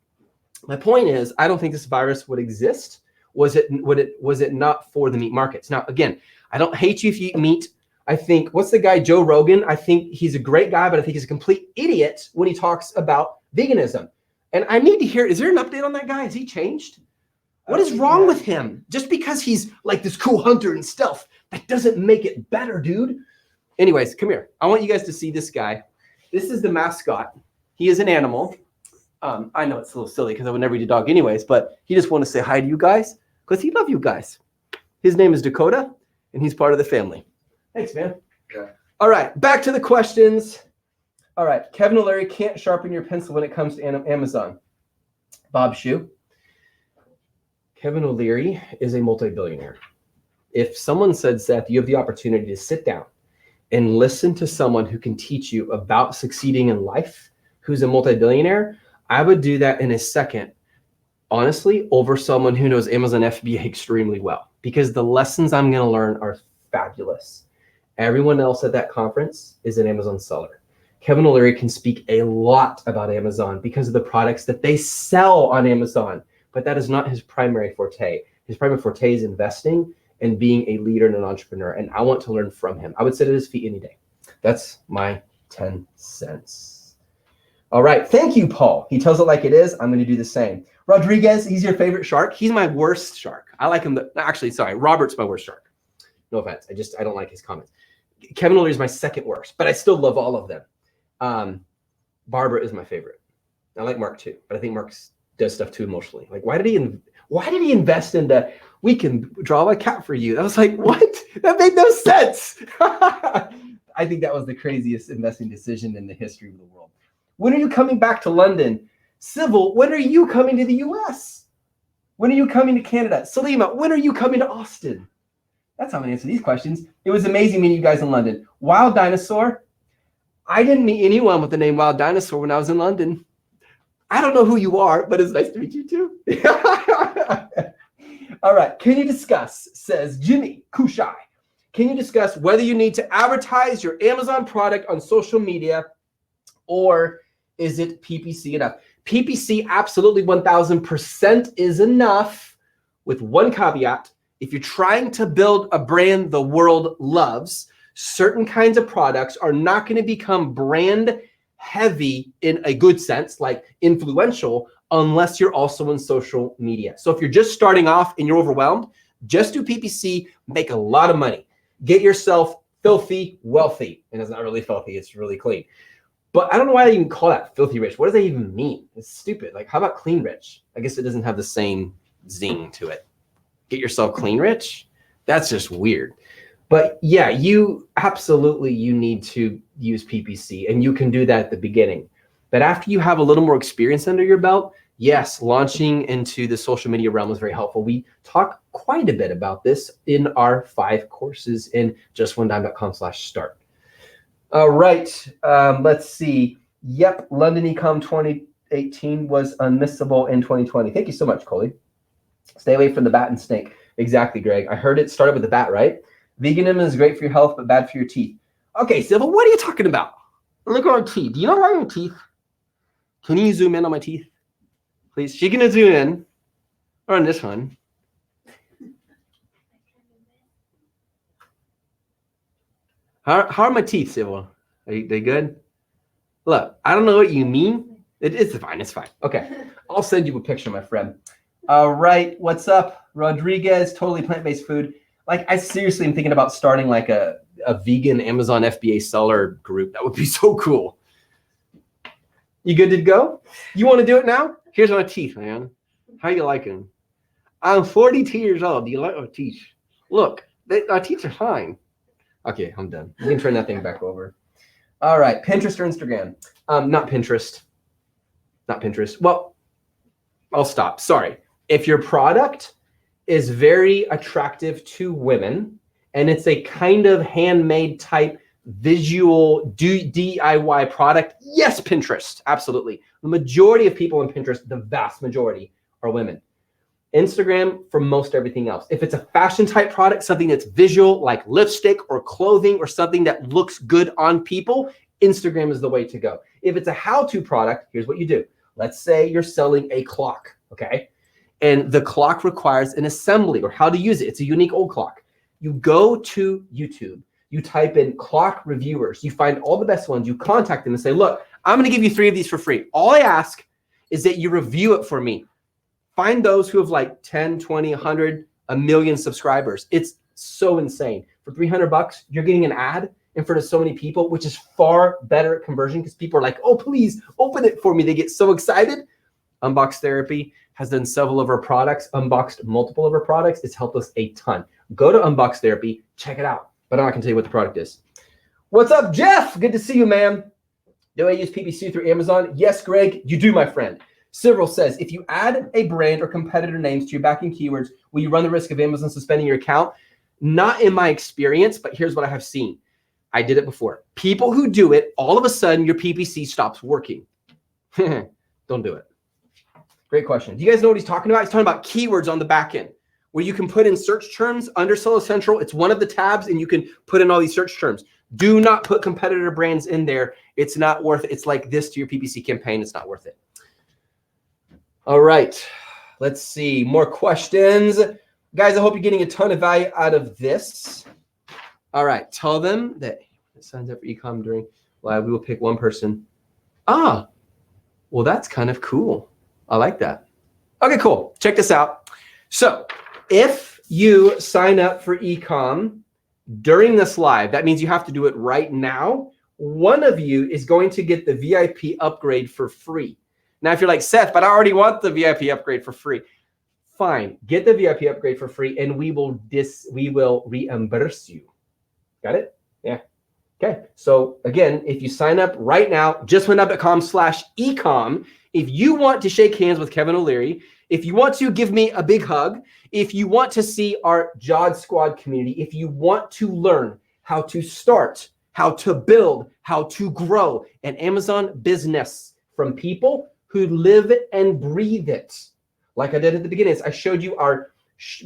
My point is, I don't think this virus would exist was it not for the meat markets. Now, again, I don't hate you if you eat meat. I think, what's the guy, Joe Rogan? I think he's a great guy, but I think he's a complete idiot when he talks about veganism. And I need to hear, is there an update on that guy? Has he changed? What is wrong with him? Just because he's like this cool hunter and stealth, that doesn't make it better, dude. Anyways, come here. I want you guys to see this guy. This is the mascot. He is an animal. I know it's a little silly because I would never eat a dog anyways, but he just want to say hi to you guys because he loves you guys. His name is Dakota, and he's part of the family. Thanks, man. Okay. All right, back to the questions. All right, Kevin O'Leary can't sharpen your pencil when it comes to Amazon. Bob Shu. Kevin O'Leary is a multi-billionaire. If someone said, Seth, you have the opportunity to sit down and listen to someone who can teach you about succeeding in life, who's a multi-billionaire, I would do that in a second, honestly, over someone who knows Amazon FBA extremely well, because the lessons I'm going to learn are fabulous. Everyone else at that conference is an Amazon seller. Kevin O'Leary can speak a lot about Amazon because of the products that they sell on Amazon, but that is not his primary forte. His primary forte is investing and being a leader and an entrepreneur, and I want to learn from him. I would sit at his feet any day. That's my 10 cents. All right, thank you, Paul. He tells it like it is. I'm going to do the same. Rodriguez, he's your favorite shark. He's my worst shark. I like him. Actually, sorry, Robert's my worst shark. No offense. I don't like his comments. Kevin O'Leary is my second worst, but I still love all of them. Barbara is my favorite. I like Mark too, but I think Mark does stuff too emotionally. Like, why did he invest into, we can draw a cat for you? I was like, what? That made no sense. I think that was the craziest investing decision in the history of the world. When are you coming back to London? Civil, when are you coming to the US? When are you coming to Canada? Salima, when are you coming to Austin? That's how I'm gonna answer these questions. It was amazing meeting you guys in London. Wild Dinosaur. I didn't meet anyone with the name Wild Dinosaur when I was in London. I don't know who you are, but it's nice to meet you too. All right, can you discuss, says Jimmy Kushai, can you discuss whether you need to advertise your Amazon product on social media, or is it PPC enough? PPC absolutely 1000% is enough, with one caveat. If you're trying to build a brand the world loves, certain kinds of products are not going to become brand heavy in a good sense, like influential, unless you're also in social media. So if you're just starting off and you're overwhelmed, just do PPC, make a lot of money. Get yourself filthy wealthy. And it's not really filthy, it's really clean. But I don't know why they even call that filthy rich. What does that even mean? It's stupid. Like, how about clean rich? I guess it doesn't have the same zing to it. Get yourself clean rich? That's just weird. But yeah, you need to use PPC, and you can do that at the beginning. But after you have a little more experience under your belt, yes, launching into the social media realm is very helpful. We talk quite a bit about this in our 5 courses in justonedime.com/start. All right, let's see. Yep, London Ecom 2018 was unmissable in 2020. Thank you so much, Coley. Stay away from the bat and snake. Exactly, Greg. I heard it started with the bat, right? Veganism is great for your health, but bad for your teeth. Okay, Sybil, what are you talking about? Look at my teeth. Do you not like my teeth? Can you zoom in on my teeth? Please. She's going to zoom in. Or on this one. How are my teeth, Sybil? Are they good? Look, I don't know what you mean. It's fine. It's fine. Okay. I'll send you a picture, my friend. All right. What's up? Rodriguez, totally plant-based food. Like, I seriously am thinking about starting like a vegan Amazon FBA seller group. That would be so cool. You good to go? You want to do it now? Here's my teeth, man. How you like them? I'm 42 years old. Do you like my teeth? Look, my teeth are fine. Okay, I'm done. You can turn that thing back over. All right, Pinterest or Instagram? Not Pinterest. Not Pinterest. Well, I'll stop. Sorry. If your product is very attractive to women, and it's a kind of handmade type visual DIY product. Yes, Pinterest, absolutely. The majority of people in Pinterest, the vast majority, are women. Instagram for most everything else. If it's a fashion type product, something that's visual like lipstick or clothing or something that looks good on people, Instagram is the way to go. If it's a how-to product, here's what you do. Let's say you're selling a clock, okay? And the clock requires an assembly or how to use it. It's a unique old clock. You go to YouTube, you type in clock reviewers, you find all the best ones, you contact them and say, look, I'm gonna give you 3 of these for free. All I ask is that you review it for me. Find those who have like 10, 20, 100, a million subscribers. It's so insane. For $300, you're getting an ad in front of so many people, which is far better at conversion because people are like, oh, please open it for me. They get so excited. Unbox Therapy has done several of our products, unboxed multiple of our products. It's helped us a ton. Go to Unbox Therapy, check it out. But I'm not gonna tell you what the product is. What's up, Jeff? Good to see you, man. Do I use PPC through Amazon? Yes, Greg, you do, my friend. Cyril says, if you add a brand or competitor names to your backing keywords, will you run the risk of Amazon suspending your account? Not in my experience, but here's what I have seen. I did it before. People who do it, all of a sudden your PPC stops working. Don't do it. Great question. Do you guys know what he's talking about? He's talking about keywords on the back end where you can put in search terms under Seller Central. It's one of the tabs and you can put in all these search terms. Do not put competitor brands in there. It's not worth it. It's like this to your PPC campaign. It's not worth it. All right, let's see, more questions. Guys, I hope you're getting a ton of value out of this. All right, tell them that it signs up for ecom during live. We will pick one person. Ah, well, that's kind of cool. I like that. Okay, cool. Check this out. So if you sign up for ecom during this live, that means you have to do it right now. One of you is going to get the VIP upgrade for free. Now, if you're like, Seth, but I already want the VIP upgrade for free. Fine, get the VIP upgrade for free and we will reimburse you. Got it? Yeah. Okay. So again, if you sign up right now, justwintup.com/ecom, if you want to shake hands with Kevin O'Leary, if you want to give me a big hug, if you want to see our Jod Squad community, if you want to learn how to start, how to build, how to grow an Amazon business from people who live it and breathe it. Like I did at the beginning, I showed you our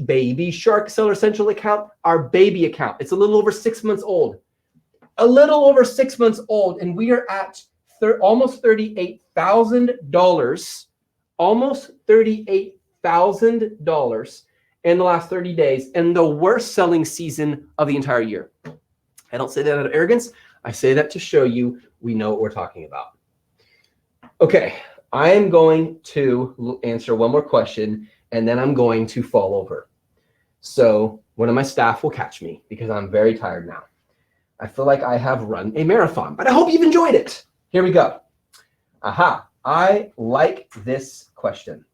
baby Shark Seller Central account, our baby account. It's a little over 6 months old. A little over 6 months old, and we are at almost $38,000, almost $38,000 in the last 30 days, and the worst selling season of the entire year. I don't say that out of arrogance. I say that to show you we know what we're talking about. Okay. I am going to answer one more question and then I'm going to fall over. So one of my staff will catch me because I'm very tired now. I feel like I have run a marathon, but I hope you've enjoyed it. Here we go. Aha, I like this question.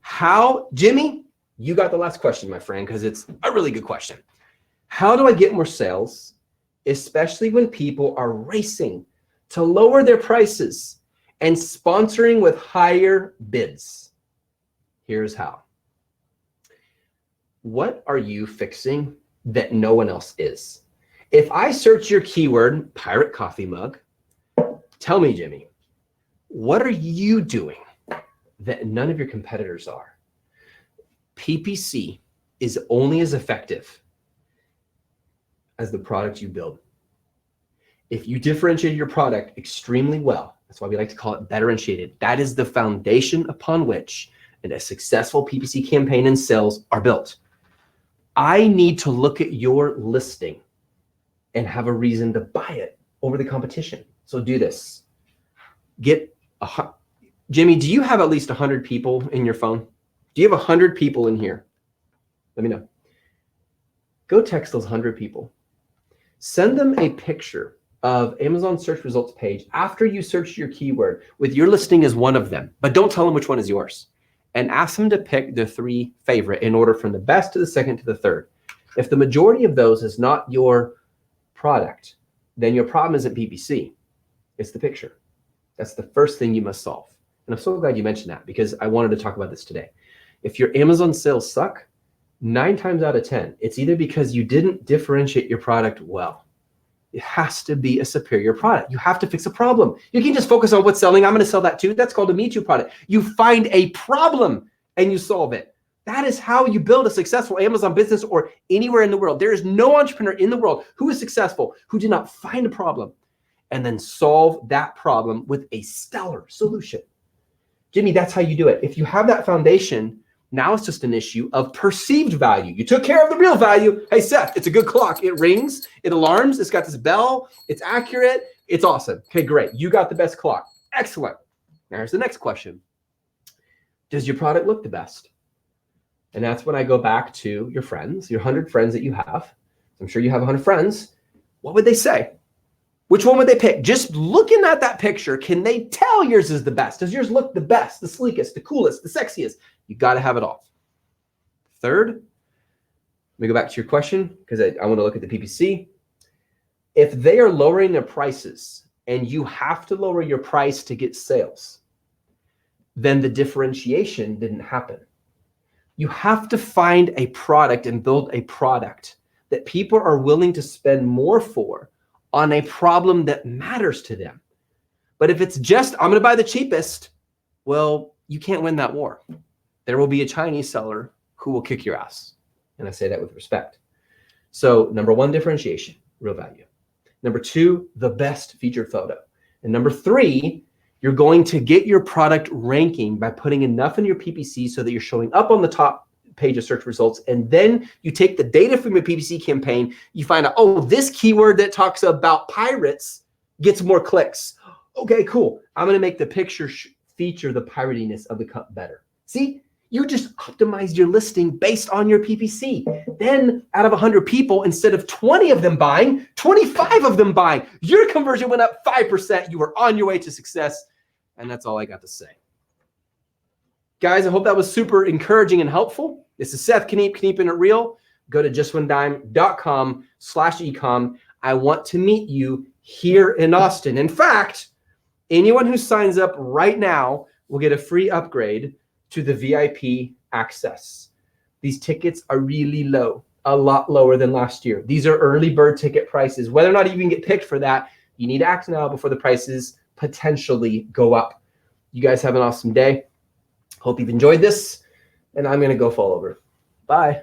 How, Jimmy, you got the last question, my friend, because it's a really good question. How do I get more sales, especially when people are racing to lower their prices and sponsoring with higher bids? Here's how. What are you fixing that no one else is? If I search your keyword, pirate coffee mug, tell me, Jimmy, what are you doing that none of your competitors are? PPC is only as effective as the product you build. If you differentiate your product extremely well, that's why we like to call it betterentiated. That is the foundation upon which a successful PPC campaign and sales are built. I need to look at your listing and have a reason to buy it over the competition. So do this. Jimmy, do you have at least 100 people in your phone? Do you have 100 people in here? Let me know. Go text those 100 people. Send them a picture of Amazon search results page after you search your keyword with your listing as one of them, but don't tell them which one is yours. And ask them to pick the 3 favorite in order from the best to the second to the third. If the majority of those is not your product, then your problem isn't PPC, it's the picture. That's the first thing you must solve. And I'm so glad you mentioned that because I wanted to talk about this today. If your Amazon sales suck, 9 times out of 10, it's either because you didn't differentiate your product well. It has to be a superior product. You have to fix a problem. You can just focus on what's selling. I'm going to sell that too. That's called a Me Too product. You find a problem and you solve it. That is how you build a successful Amazon business or anywhere in the world. There is no entrepreneur in the world who is successful who did not find a problem and then solve that problem with a stellar solution. Jimmy, that's how you do it. If you have that foundation, now it's just an issue of perceived value. You took care of the real value. Hey, Seth, it's a good clock. It rings, it alarms, it's got this bell, it's accurate, it's awesome. Okay, great. You got the best clock. Excellent. Now here's the next question. Does your product look the best? And that's when I go back to your friends, your 100 friends that you have. I'm sure you have 100 friends. What would they say? Which one would they pick? Just looking at that picture, can they tell yours is the best? Does yours look the best, the sleekest, the coolest, the sexiest? You got to have it all. Third, let me go back to your question because I want to look at the PPC. If they are lowering their prices and you have to lower your price to get sales, then the differentiation didn't happen. You have to find a product and build a product that people are willing to spend more for on a problem that matters to them. But if it's just, I'm going to buy the cheapest, well, you can't win that war. There will be a Chinese seller who will kick your ass. And I say that with respect. So number 1, differentiation, real value. Number 2, the best featured photo. And number 3, you're going to get your product ranking by putting enough in your PPC so that you're showing up on the top page of search results. And then you take the data from your PPC campaign, you find out, oh, this keyword that talks about pirates gets more clicks. Okay, cool. I'm going to make the picture feature the piratiness of the cup better. See, you just optimized your listing based on your PPC. Then out of 100 people, instead of 20 of them buying, 25 of them buying. Your conversion went up 5%. You were on your way to success. And that's all I got to say. Guys, I hope that was super encouraging and helpful. This is Seth Kniep, Keeping It Real. Go to justonedime.com/ecom. I want to meet you here in Austin. In fact, anyone who signs up right now will get a free upgrade to the VIP access. These tickets are really low, a lot lower than last year. These are early bird ticket prices. Whether or not you can get picked for that, you need to act now before the prices potentially go up. You guys have an awesome day. Hope you've enjoyed this, and I'm going to go fall over. Bye.